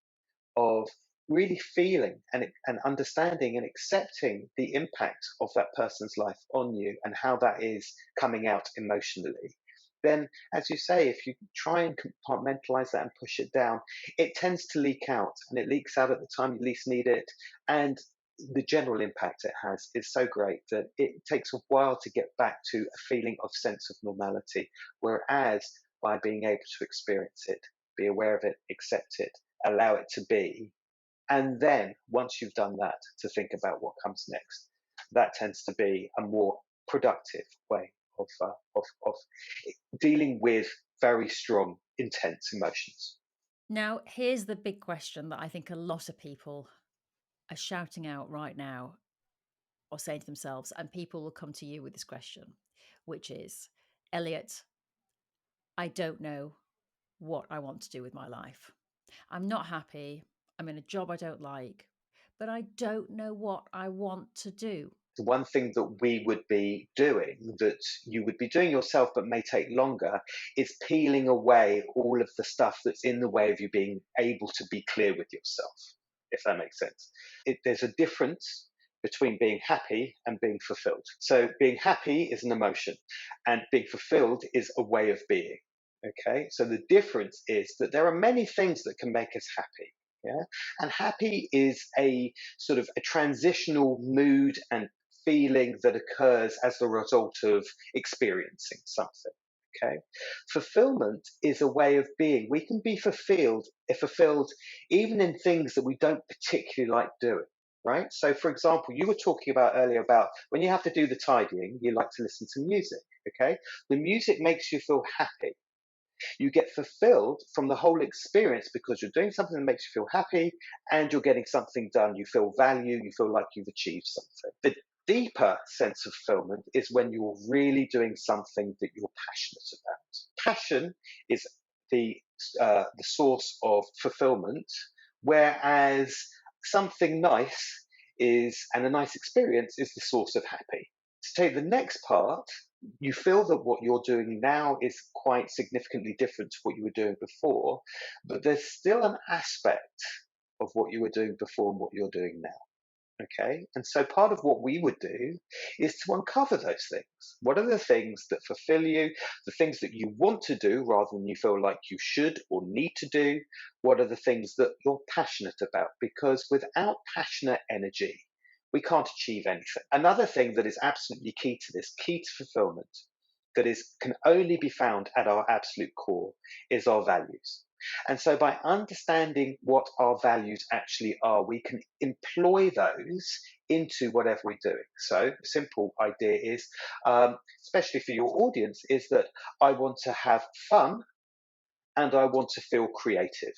[SPEAKER 2] of really feeling and understanding and accepting the impact of that person's life on you and how that is coming out emotionally, then, as you say, if you try and compartmentalize that and push it down, it tends to leak out, and it leaks out at the time you least need it. And the general impact it has is so great that it takes a while to get back to a feeling of sense of normality. Whereas by being able to experience it, be aware of it, accept it, allow it to be, and then once you've done that, to think about what comes next, that tends to be a more productive way of dealing with very strong, intense emotions.
[SPEAKER 1] Now, here's the big question that I think a lot of people are shouting out right now or saying to themselves, and people will come to you with this question, which is, Elliot, I don't know what I want to do with my life. I'm not happy. I'm in a job I don't like, but I don't know what I want to do.
[SPEAKER 2] The one thing that we would be doing, that you would be doing yourself but may take longer, is peeling away all of the stuff that's in the way of you being able to be clear with yourself, if that makes sense. There's a difference between being happy and being fulfilled. So being happy is an emotion, and being fulfilled is a way of being. Okay, so the difference is that there are many things that can make us happy. Yeah, and happy is a sort of a transitional mood and feeling that occurs as the result of experiencing something. Okay, fulfillment is a way of being. We can be fulfilled even in things that we don't particularly like doing. Right. So, for example, you were talking about earlier about when you have to do the tidying, you like to listen to music. Okay, the music makes you feel happy. You get fulfilled from the whole experience because you're doing something that makes you feel happy and you're getting something done. You feel value, you feel like you've achieved something. The deeper sense of fulfillment is when you're really doing something that you're passionate about. Passion is the source of fulfillment, whereas something nice and a nice experience is the source of happy. To take the next part, you feel that what you're doing now is quite significantly different to what you were doing before, but there's still an aspect of what you were doing before and what you're doing now. Okay. And so part of what we would do is to uncover those things. What are the things that fulfill you, the things that you want to do rather than you feel like you should or need to do? What are the things that you're passionate about? Because without passionate energy, we can't achieve anything. Another thing that is absolutely key to this, key to fulfillment, can only be found at our absolute core, is our values. And so by understanding what our values actually are, we can employ those into whatever we're doing. So the simple idea is, especially for your audience, is that I want to have fun and I want to feel creative.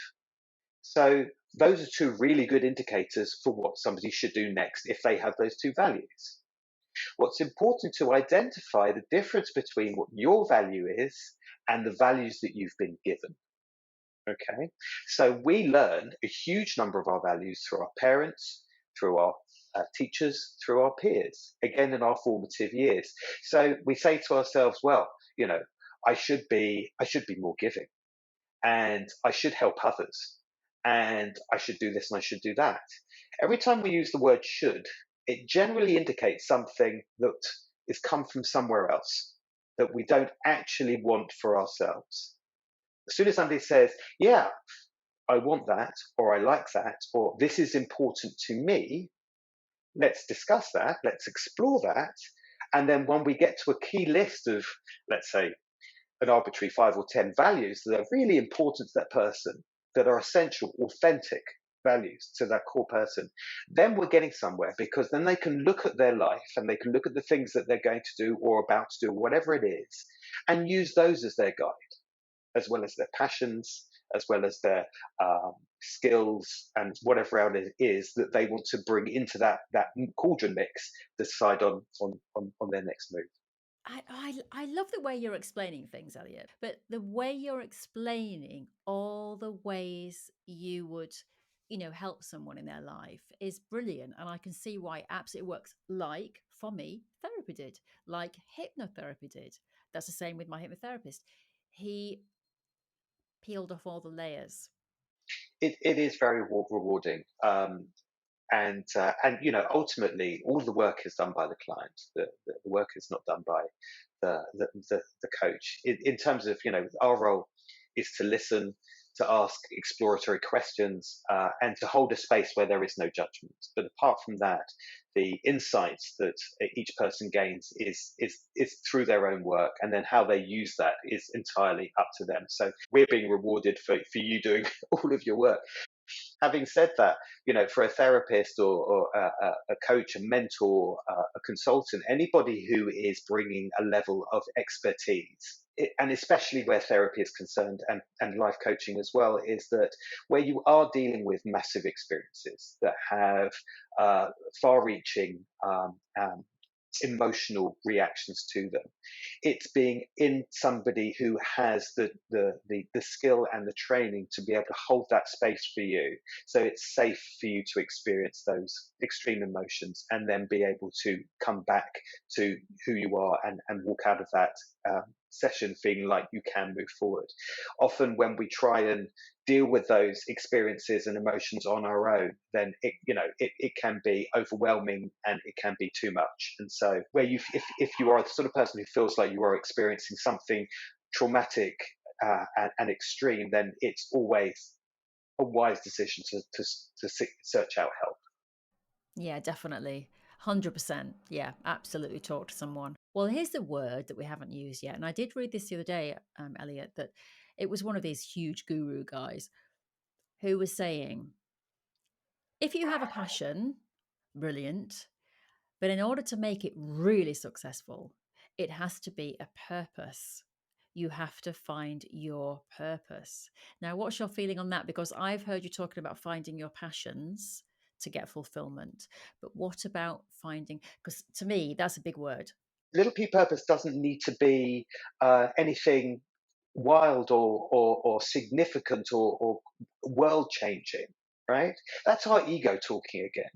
[SPEAKER 2] So those are two really good indicators for what somebody should do next if they have those two values. What's important to identify the difference between what your value is and the values that you've been given. Okay, so we learn a huge number of our values through our parents, through our teachers, through our peers, again in our formative years. So we say to ourselves, well, you know, I should be more giving, and I should help others, and I should do this and I should do that. Every time we use the word should, it generally indicates something that is come from somewhere else that we don't actually want for ourselves. As soon as somebody says, yeah, I want that, or I like that, or this is important to me, let's discuss that, let's explore that. And then when we get to a key list of, let's say, an arbitrary 5 or 10 values that are really important to that person, that are essential, authentic values to that core person, then we're getting somewhere, because then they can look at their life and they can look at the things that they're going to do or about to do, whatever it is, and use those as their guide, as well as their passions, as well as their skills and whatever else it is that they want to bring into that cauldron mix, decide on their next move.
[SPEAKER 1] I love the way you're explaining things, Elliot, but the way you're explaining all the ways you would, help someone in their life is brilliant. And I can see why it absolutely works. Like for me, therapy did, like hypnotherapy did. That's the same with my hypnotherapist. He peeled off all the layers.
[SPEAKER 2] It is very rewarding. And ultimately all the work is done by the client. The work is not done by the coach. In terms of, our role is to listen, to ask exploratory questions, and to hold a space where there is no judgment. But apart from that, the insights that each person gains is through their own work, and then how they use that is entirely up to them. So we're being rewarded for you doing all of your work. Having said that, for a therapist or a coach, a mentor, a consultant, anybody who is bringing a level of expertise, and especially where therapy is concerned, and life coaching as well, is that where you are dealing with massive experiences that have far reaching emotional reactions to them. It's being in somebody who has the skill and the training to be able to hold that space for you, so it's safe for you to experience those extreme emotions and then be able to come back to who you are, and walk out of that session feeling like you can move forward. Often when we try and deal with those experiences and emotions on our own, then it can be overwhelming and it can be too much. And so if you are the sort of person who feels like you are experiencing something traumatic and extreme, then it's always a wise decision to search out help.
[SPEAKER 1] Yeah, definitely. 100%. Yeah, absolutely talk to someone. Well, here's the word that we haven't used yet. And I did read this the other day, Elliot, that it was one of these huge guru guys who was saying, if you have a passion, brilliant. But in order to make it really successful, it has to be a purpose. You have to find your purpose. Now, what's your feeling on that? Because I've heard you talking about finding your passions to get fulfillment. But what about finding, because to me, that's a big word.
[SPEAKER 2] Little P purpose doesn't need to be anything wild or significant or world changing, right? That's our ego talking again.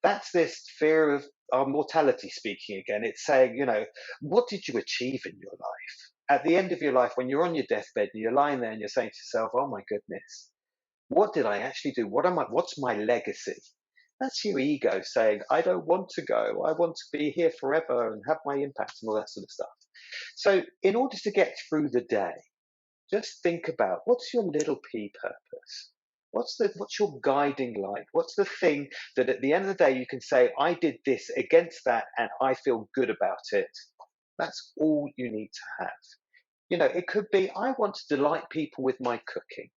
[SPEAKER 2] That's this fear of our mortality speaking again. It's saying, what did you achieve in your life? At the end of your life, when you're on your deathbed and you're lying there and you're saying to yourself, oh my goodness, what did I actually do? What's my legacy? That's your ego saying, I don't want to go. I want to be here forever and have my impact and all that sort of stuff. So in order to get through the day, just think about, what's your little P purpose? What's your guiding light? What's the thing that at the end of the day you can say, I did this against that and I feel good about it? That's all you need to have. It could be, I want to delight people with my cooking.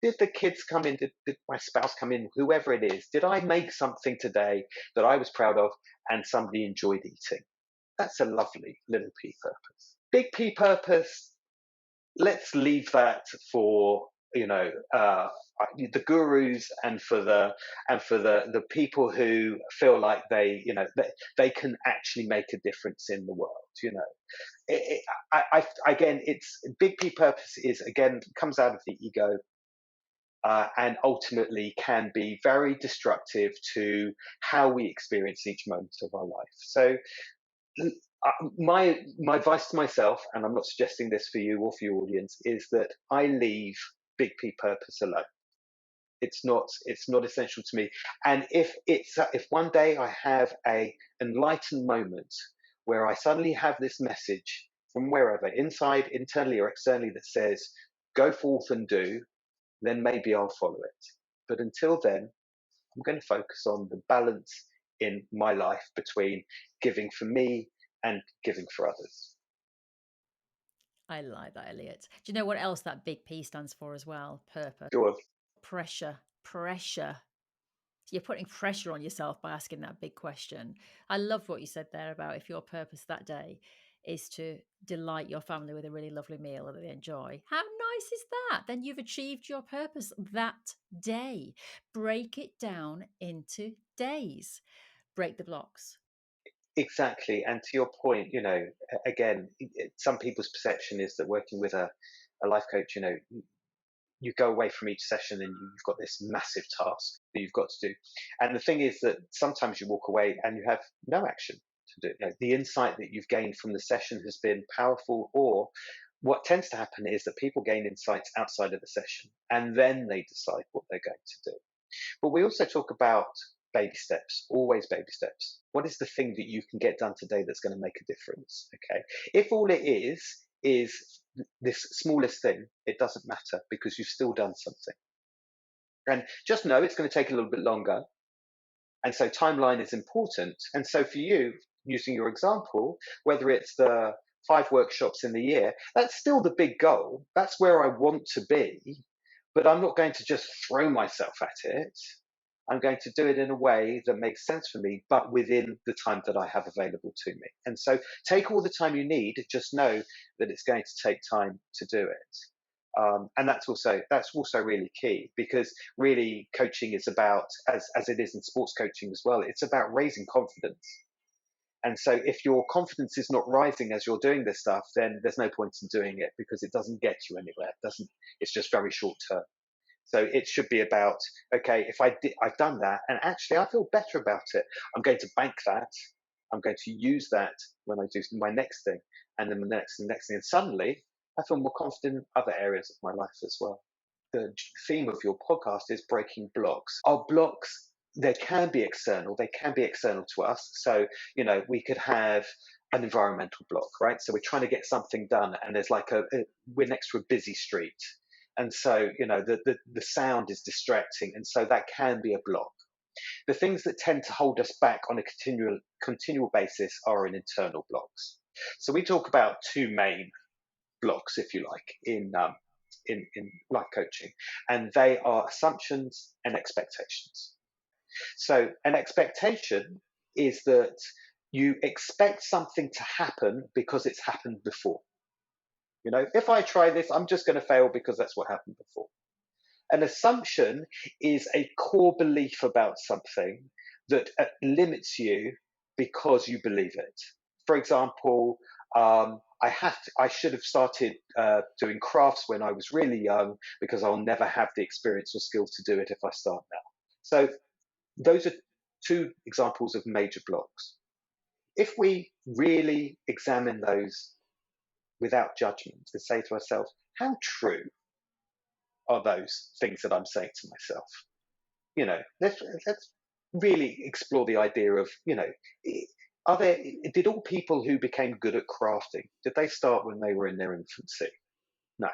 [SPEAKER 2] Did the kids come in? Did my spouse come in? Whoever it is, did I make something today that I was proud of and somebody enjoyed eating? That's a lovely little P purpose. Big P purpose, let's leave that for, the gurus, and for the people who feel like they can actually make a difference in the world. Again, it's big P purpose is, again, comes out of the ego, and ultimately can be very destructive to how we experience each moment of our life. So my advice to myself, and I'm not suggesting this for you or for your audience, is that I leave big P purpose alone. It's not essential to me. And if one day I have a enlightened moment where I suddenly have this message from wherever, inside, internally, or externally, that says, go forth and do, then maybe I'll follow it. But until then, I'm going to focus on the balance in my life between giving for me and giving for others.
[SPEAKER 1] I like that, Elliot. Do you know what else that big P stands for as well? Purpose.
[SPEAKER 2] Go on.
[SPEAKER 1] Pressure. Pressure. You're putting pressure on yourself by asking that big question. I love what you said there about if your purpose that day is to delight your family with a really lovely meal that they enjoy. How nice is that? Then you've achieved your purpose that day. Break it down into days. Break the blocks.
[SPEAKER 2] Exactly. And to your point, again, some people's perception is that working with a life coach, you go away from each session and you've got this massive task that you've got to do. And the thing is that sometimes you walk away and you have no action to do. The insight that you've gained from the session has been powerful, or what tends to happen is that people gain insights outside of the session and then they decide what they're going to do. But we also talk about baby steps, always baby steps. What is the thing that you can get done today that's going to make a difference? Okay. If all it is this smallest thing, it doesn't matter because you've still done something. And just know it's going to take a little bit longer. And so timeline is important. And so for you, using your example, whether it's the 5 workshops in the year, that's still the big goal. That's where I want to be. But I'm not going to just throw myself at it. I'm going to do it in a way that makes sense for me, but within the time that I have available to me. And so take all the time you need, just know that it's going to take time to do it. And that's also really key, because really coaching is about, as it is in sports coaching as well, it's about raising confidence. And so if your confidence is not rising as you're doing this stuff, then there's no point in doing it, because it doesn't get you anywhere. It's just very short term. So it should be about, okay, if I've done that, and actually I feel better about it, I'm going to bank that. I'm going to use that when I do my next thing, and then the next thing, and suddenly I feel more confident in other areas of my life as well. The theme of your podcast is breaking blocks. Our blocks, they can be external to us. So, we could have an environmental block, right? So we're trying to get something done, and there's we're next to a busy street. And so, the sound is distracting. And so that can be a block. The things that tend to hold us back on a continual basis are in internal blocks. So we talk about 2 main blocks, if you like, in life coaching, and they are assumptions and expectations. So an expectation is that you expect something to happen because it's happened before. If I try this, I'm just going to fail because that's what happened before. An assumption is a core belief about something that limits you because you believe it. For example, I should have started doing crafts when I was really young because I'll never have the experience or skills to do it if I start now. So those are 2 examples of major blocks. If we really examine those without judgment and say to ourselves, how true are those things that I'm saying to myself? Let's really explore the idea of, did all people who became good at crafting, did they start when they were in their infancy? No.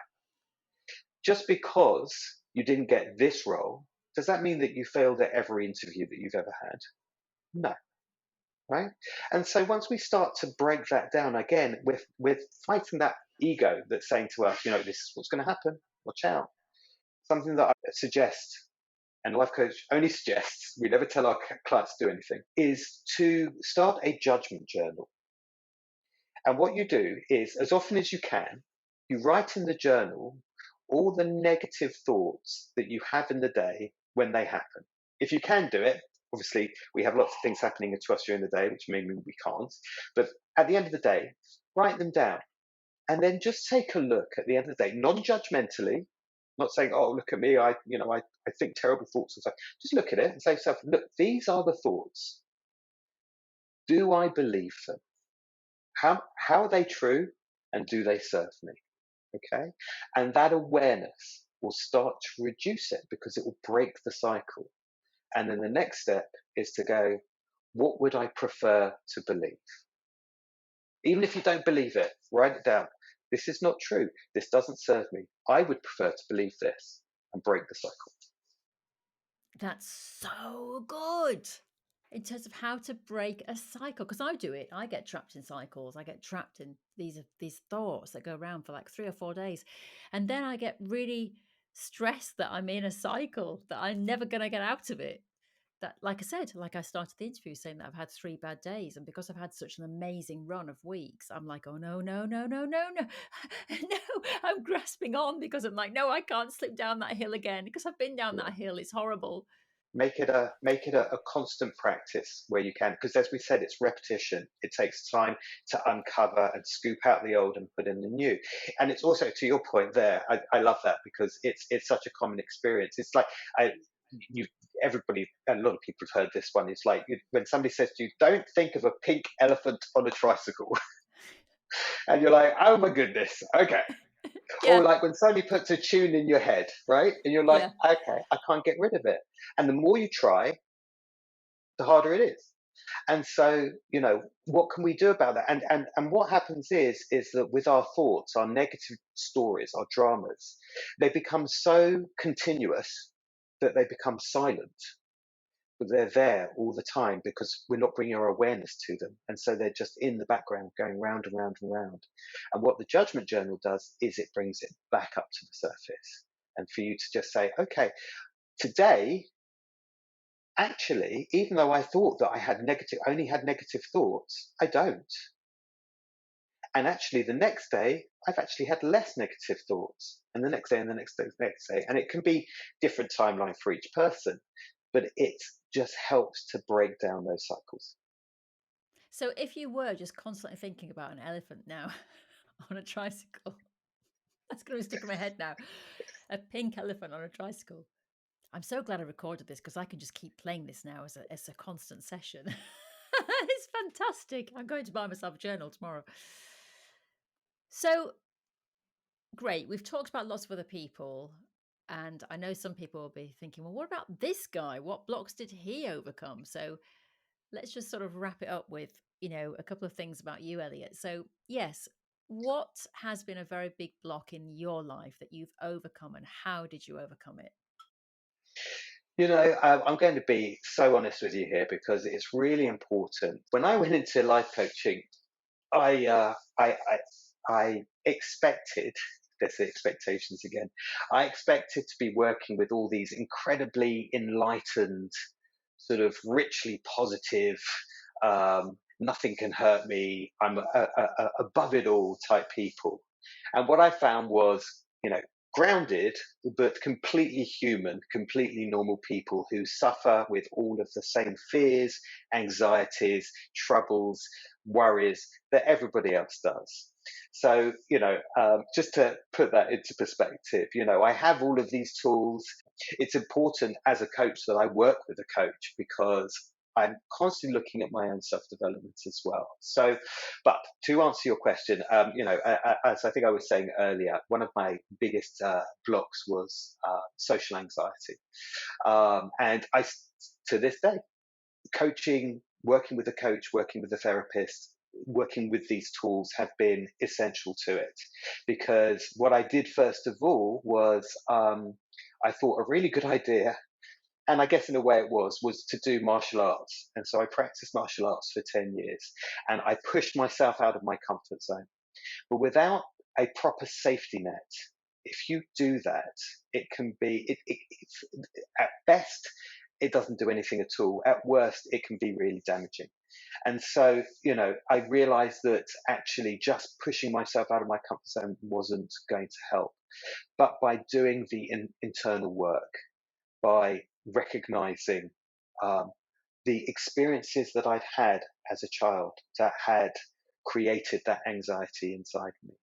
[SPEAKER 2] Just because you didn't get this role, does that mean that you failed at every interview that you've ever had? No. Right? And so once we start to break that down, again, with fighting that ego that's saying to us, this is what's going to happen, watch out. Something that I suggest, and life coach only suggests, we never tell our clients to do anything, is to start a judgment journal. And what you do is, as often as you can, You write in the journal all the negative thoughts that you have in the day when they happen. If you can do it, obviously we have lots of things happening to us during the day, which mean we can't. But at the end of the day, write them down and then just take a look at the end of the day, non-judgmentally, not saying, "Oh, look at me, I think terrible thoughts," and stuff. Just look at it and say to yourself, "Look, these are the thoughts. Do I believe them? How are they true, and do they serve me?" Okay, and that awareness will start to reduce it because it will break the cycle. And then the next step is to go, what would I prefer to believe? Even if you don't believe it, write it down. This is not true. This doesn't serve me. I would prefer to believe this, and break the cycle.
[SPEAKER 1] That's so good in terms of how to break a cycle. Because I do it. I get trapped in cycles. I get trapped in these thoughts that go around for like 3 or 4 days. And then I get really stressed that I'm in a cycle, that I'm never going to get out of it. That, like I said, like I started the interview saying that I've had 3 bad days. And because I've had such an amazing run of weeks, I'm like, oh, no, no, no, no, no, no. No, I'm grasping on because I'm like, no, I can't slip down that hill again because I've been down
[SPEAKER 2] Yeah.
[SPEAKER 1] that hill. It's horrible.
[SPEAKER 2] Make it a constant practice where you can, because as we said, it's repetition. It takes time to uncover and scoop out the old and put in the new. And it's also, to your point there, I love that because it's such a common experience. It's like you everybody, a lot of people have heard this one. It's like when somebody says to you, "Don't think of a pink elephant on a tricycle," and you're like, "Oh my goodness, okay." Or
[SPEAKER 1] Yeah,
[SPEAKER 2] like when somebody puts a tune in your head, right? And you're like,
[SPEAKER 1] yeah.
[SPEAKER 2] "Okay, I can't get rid of it." And the more you try, the harder it is. And so, what can we do about that? And what happens is that with our thoughts, our negative stories, our dramas, they become so continuous that they become silent. But they're there all the time because we're not bringing our awareness to them. And so they're just in the background going round and round and round. And what the judgment journal does is it brings it back up to the surface. And for you to just say, okay, today, actually, even though I thought that only had negative thoughts, I don't. And actually, the next day, I've actually had less negative thoughts, and the next day, and the next day, the next day. And it can be different timeline for each person, but it just helps to break down those cycles.
[SPEAKER 1] So if you were just constantly thinking about an elephant now on a tricycle, that's going to stick in my head now. A pink elephant on a tricycle. I'm so glad I recorded this because I can just keep playing this now as a constant session. It's fantastic. I'm going to buy myself a journal tomorrow. So great. We've talked about lots of other people. And I know some people will be thinking, well, what about this guy? What blocks did he overcome? So let's just sort of wrap it up with, a couple of things about you, Elliot. So, yes, what has been a very big block in your life that you've overcome and how did you overcome it?
[SPEAKER 2] I'm going to be so honest with you here because it's really important. When I went into life coaching, I I expected. There's the expectations again. I expected to be working with all these incredibly enlightened, sort of richly positive, nothing can hurt me. I'm above it all type people. And what I found was, you know, grounded but completely human, completely normal people who suffer with all of the same fears, anxieties, troubles, worries that everybody else does. So, just to put that into perspective, I have all of these tools. It's important as a coach that I work with a coach because I'm constantly looking at my own self development as well. So, but to answer your question, as I think I was saying earlier, one of my biggest blocks was social anxiety. And to this day, coaching, working with a coach, working with a therapist, working with these tools have been essential to it. Because what I did first of all was I thought a really good idea, and I guess in a way it was to do martial arts. And so I practiced martial arts for 10 years and I pushed myself out of my comfort zone. But without a proper safety net, if you do that, it can be, at best, it doesn't do anything at all. At worst, it can be really damaging. And so, I realized that actually just pushing myself out of my comfort zone wasn't going to help. But by doing the internal work, by recognizing um, the experiences that I'd had as a child that had created that anxiety inside me,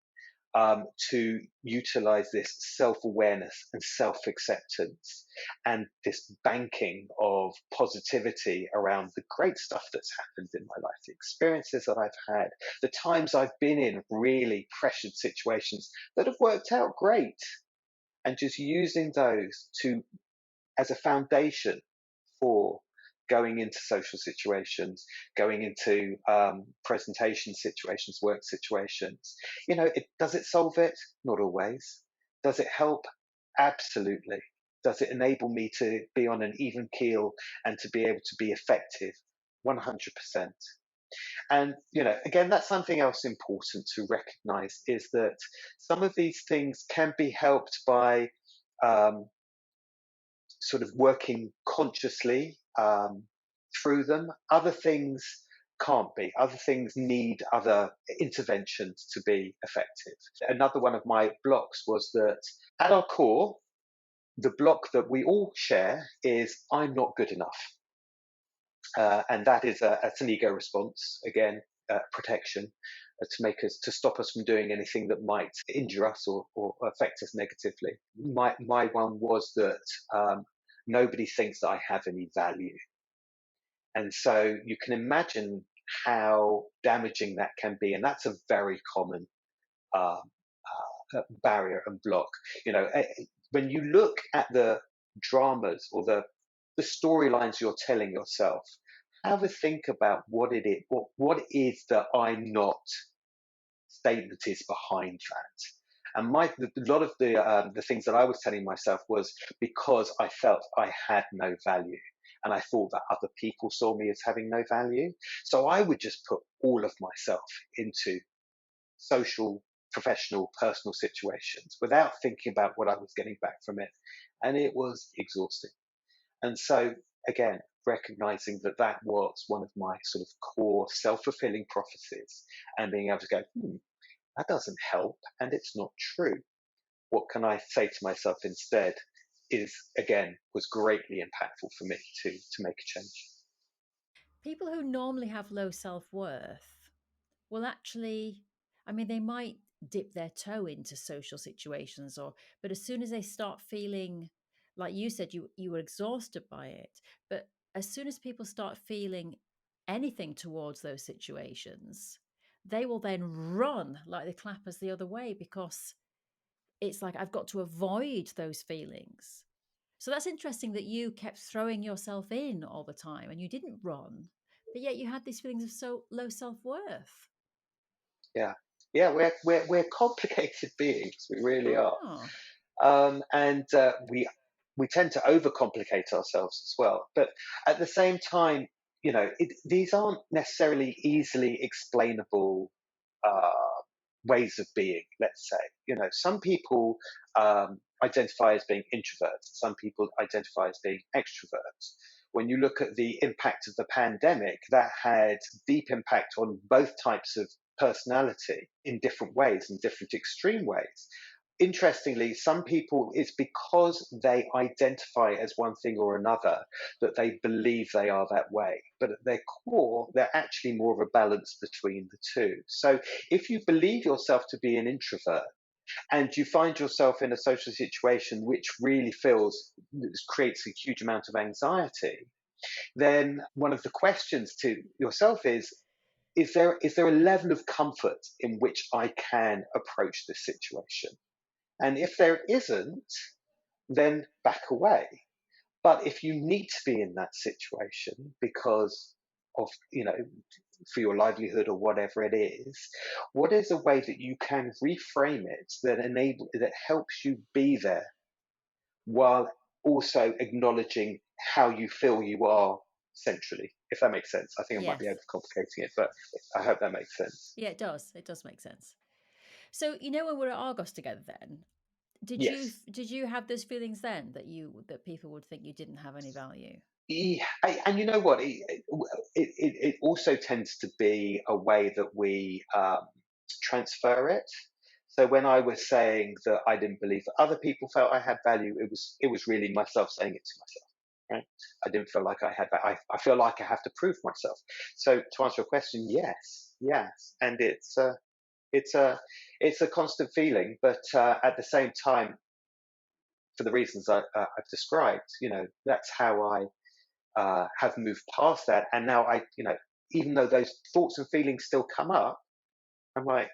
[SPEAKER 2] to utilize this self awareness and self acceptance and this banking of positivity around the great stuff that's happened in my life, the experiences that I've had, the times I've been in really pressured situations that have worked out great, and just using those to as a foundation for going into social situations, going into presentation situations, work situations. Does it solve it? Not always. Does it help? Absolutely. Does it enable me to be on an even keel and to be able to be effective? 100%. And, again, that's something else important to recognize is that some of these things can be helped by um, sort of working consciously through them. Other things can't be. Other things need other interventions to be effective. Another one of my blocks was that at our core, the block that we all share is I'm not good enough. And that is it's an ego response, again, protection, to stop us from doing anything that might injure us or affect us negatively. My one was that nobody thinks that I have any value. And so you can imagine how damaging that can be. And that's a very common uh, barrier and block. When you look at the dramas or the storylines you're telling yourself, have a think about what it is, what is the I'm not statement is behind that. And a lot of the things that I was telling myself was because I felt I had no value, and I thought that other people saw me as having no value. So I would just put all of myself into social, professional, personal situations without thinking about what I was getting back from it, and it was exhausting. And so again, recognizing that that was one of my sort of core self-fulfilling prophecies, and being able to go, that doesn't help and it's not true. What can I say to myself instead was greatly impactful for me to make a change.
[SPEAKER 1] People who normally have low self worth will actually, I mean, they might dip their toe into social situations, but as soon as they start feeling, like you said, you were exhausted by it, but as soon as people start feeling anything towards those situations, they will then run like the clappers the other way, because it's like, I've got to avoid those feelings. So that's interesting that you kept throwing yourself in all the time and you didn't run, but yet you had these feelings of so low self-worth.
[SPEAKER 2] Yeah, yeah, we're complicated beings. We really are,
[SPEAKER 1] Oh,
[SPEAKER 2] and we tend to overcomplicate ourselves as well. But at the same time, these aren't necessarily easily explainable uh, ways of being. Let's say, some people identify as being introverts, some people identify as being extroverts. When you look at the impact of the pandemic, that had deep impact on both types of personality in different ways, in different extreme ways. Interestingly, some people, it's because they identify as one thing or another that they believe they are that way. But at their core, they're actually more of a balance between the two. So if you believe yourself to be an introvert, and you find yourself in a social situation which really creates a huge amount of anxiety, then one of the questions to yourself is there a level of comfort in which I can approach this situation? And if there isn't, then back away. But if you need to be in that situation because of, for your livelihood or whatever it is, what is a way that you can reframe it that helps you be there while also acknowledging how you feel you are centrally, if that makes sense. I think I might be
[SPEAKER 1] yes.
[SPEAKER 2] overcomplicating it, but I hope that makes sense.
[SPEAKER 1] Yeah, it does. It does make sense. So, when we were at Argos together then, did you
[SPEAKER 2] Yes.
[SPEAKER 1] did you have those feelings then that people would think you didn't have any value?
[SPEAKER 2] And you know what? It also tends to be a way that we transfer it. So when I was saying that I didn't believe that other people felt I had value, it was really myself saying it to myself. Right? I didn't feel like I had that. I feel like I have to prove myself. So to answer your question, yes, yes, and it's a it's a constant feeling, but at the same time, for the reasons I've described, that's how I have moved past that. And now even though those thoughts and feelings still come up, I'm like,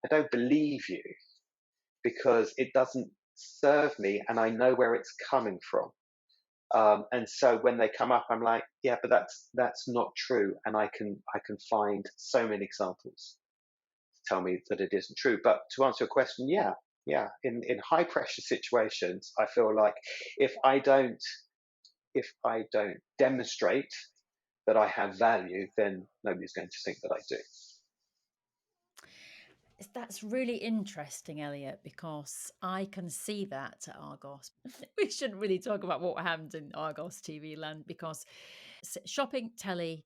[SPEAKER 2] I don't believe you because it doesn't serve me, and I know where it's coming from. And so when they come up, I'm like, yeah, but that's not true, and I can find so many examples to tell me that it isn't true. But to answer your question, yeah, yeah, in high pressure situations, I feel like if I don't if I don't demonstrate that I have value, then nobody's going to think that I do.
[SPEAKER 1] That's really interesting, Elliot, because I can see that at Argos. We shouldn't really talk about what happened in Argos TV land because shopping telly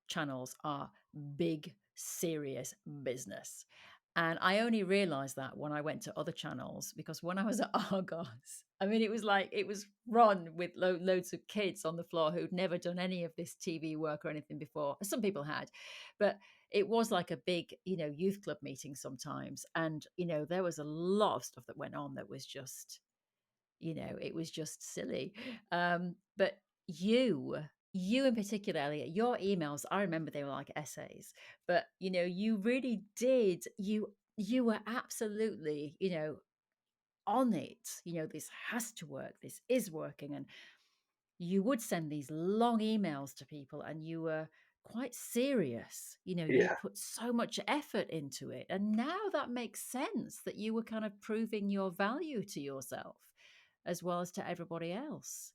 [SPEAKER 1] channels are big, serious business. And I only realized that when I went to other channels because when I was at Argos, I mean, it was run with loads of kids on the floor who'd never done any of this TV work or anything before. Some people had, but it was like a big, youth club meeting sometimes. And, there was a lot of stuff that went on that was just, it was just silly. But you in particular, Elliot, your emails, I remember they were like essays, but you really did. You were absolutely, on it. This has to work. This is working. And you would send these long emails to people and you were quite serious. You
[SPEAKER 2] Yeah,
[SPEAKER 1] put so much effort into it. And now that makes sense that you were kind of proving your value to yourself as well as to everybody else.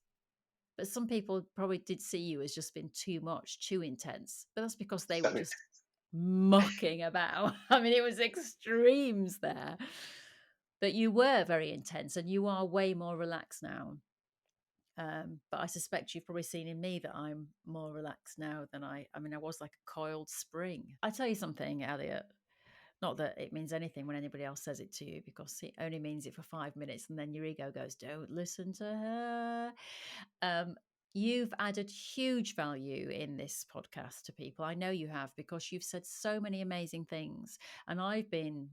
[SPEAKER 1] But some people probably did see you as just being too much, too intense. But that's because they were
[SPEAKER 2] that makes
[SPEAKER 1] just mucking about. I mean, it was extremes there. But you were very intense and you are way more relaxed now. But I suspect you've probably seen in me that I'm more relaxed now than I mean, I was like a coiled spring. I tell you something, Elliot, not that it means anything when anybody else says it to you, because it only means it for 5 minutes and then your ego goes, don't listen to her. Um, you've added huge value in this podcast to people. I know you have, because you've said so many amazing things. And I've been,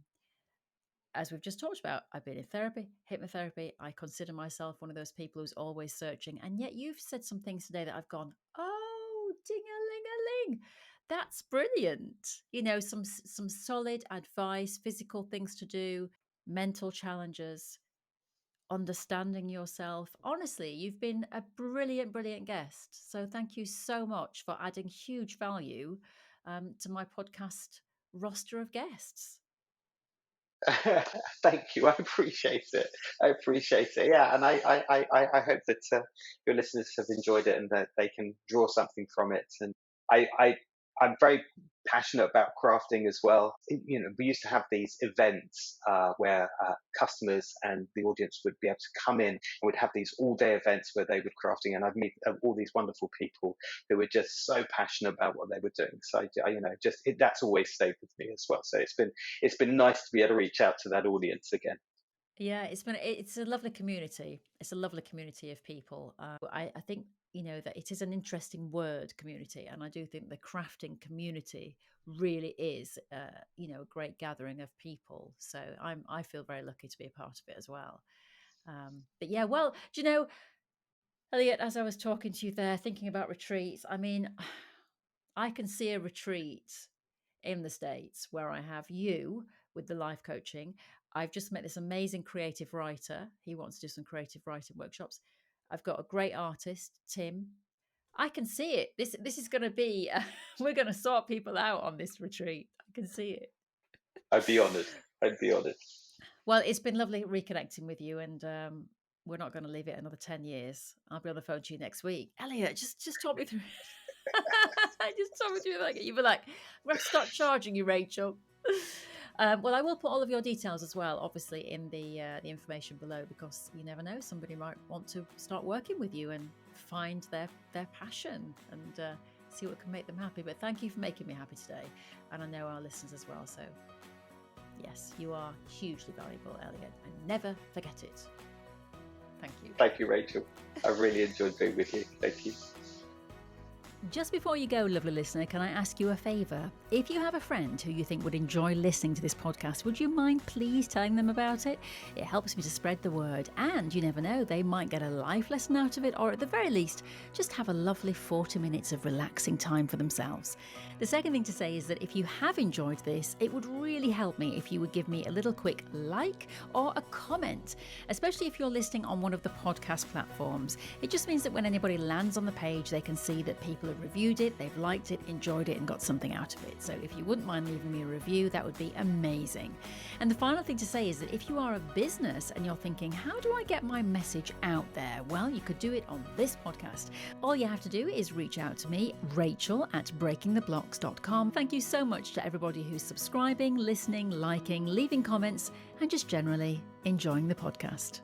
[SPEAKER 1] as we've just talked about, I've been in therapy, hypnotherapy. I consider myself one of those people who's always searching. And yet you've said some things today that I've gone, oh, ding-a-ling-a-ling. That's brilliant. Some solid advice, physical things to do, mental challenges, understanding yourself. Honestly, you've been a brilliant, brilliant guest. So thank you so much for adding huge value to my podcast roster of guests.
[SPEAKER 2] Thank you. I appreciate it. I appreciate it. Yeah, and I hope that your listeners have enjoyed it and that they can draw something from it. And I, I I'm very passionate about crafting as well. We used to have these events where customers and the audience would be able to come in and would have these all-day events where they would crafting, and I'd meet all these wonderful people who were just so passionate about what they were doing. So that's always stayed with me as well. So it's been nice to be able to reach out to that audience again.
[SPEAKER 1] Yeah, it's a lovely community. It's a lovely community of people. I think that it is an interesting word, community, and I do think the crafting community really is a great gathering of people. So I feel very lucky to be a part of it as well. But yeah, well, do you know, Elliot, as I was talking to you there, thinking about retreats, I mean, I can see a retreat in the States where I have you with the life coaching. I've just met this amazing creative writer. He wants to do some creative writing workshops. I've got a great artist, Tim. I can see it. This is going to be, we're going to sort people out on this retreat. I can see it.
[SPEAKER 2] I'd be honoured. I'd be honoured.
[SPEAKER 1] Well, it's been lovely reconnecting with you, and we're not going to leave it another 10 years. I'll be on the phone to you next week. Elliot, just talk me through. Just talk me through like you'd be like, I'm going to start charging you, Rachel. Well, I will put all of your details as well, obviously, in the information below, because you never know, somebody might want to start working with you and find their passion and see what can make them happy. But thank you for making me happy today, and I know our listeners as well. So yes, you are hugely valuable, Elliot, and never forget it. Thank you.
[SPEAKER 3] Thank you, Rachel. I really enjoyed being with you. Thank you.
[SPEAKER 1] Just before you go, lovely listener, can I ask you a favour? If you have a friend who you think would enjoy listening to this podcast, would you mind please telling them about it? It helps me to spread the word, and you never know, they might get a life lesson out of it, or at the very least, just have a lovely 40 minutes of relaxing time for themselves. The second thing to say is that if you have enjoyed this, it would really help me if you would give me a little quick like or a comment, especially if you're listening on one of the podcast platforms. It just means that when anybody lands on the page, they can see that people have reviewed it, they've liked it, enjoyed it, and got something out of it. So if you wouldn't mind leaving me a review, that would be amazing. And the final thing to say is that if you are a business and you're thinking, how do I get my message out there? Well, you could do it on this podcast. All you have to do is reach out to me, Rachel at breakingtheblocks.com. Thank you so much to everybody who's subscribing, listening, liking, leaving comments, and just generally enjoying the podcast.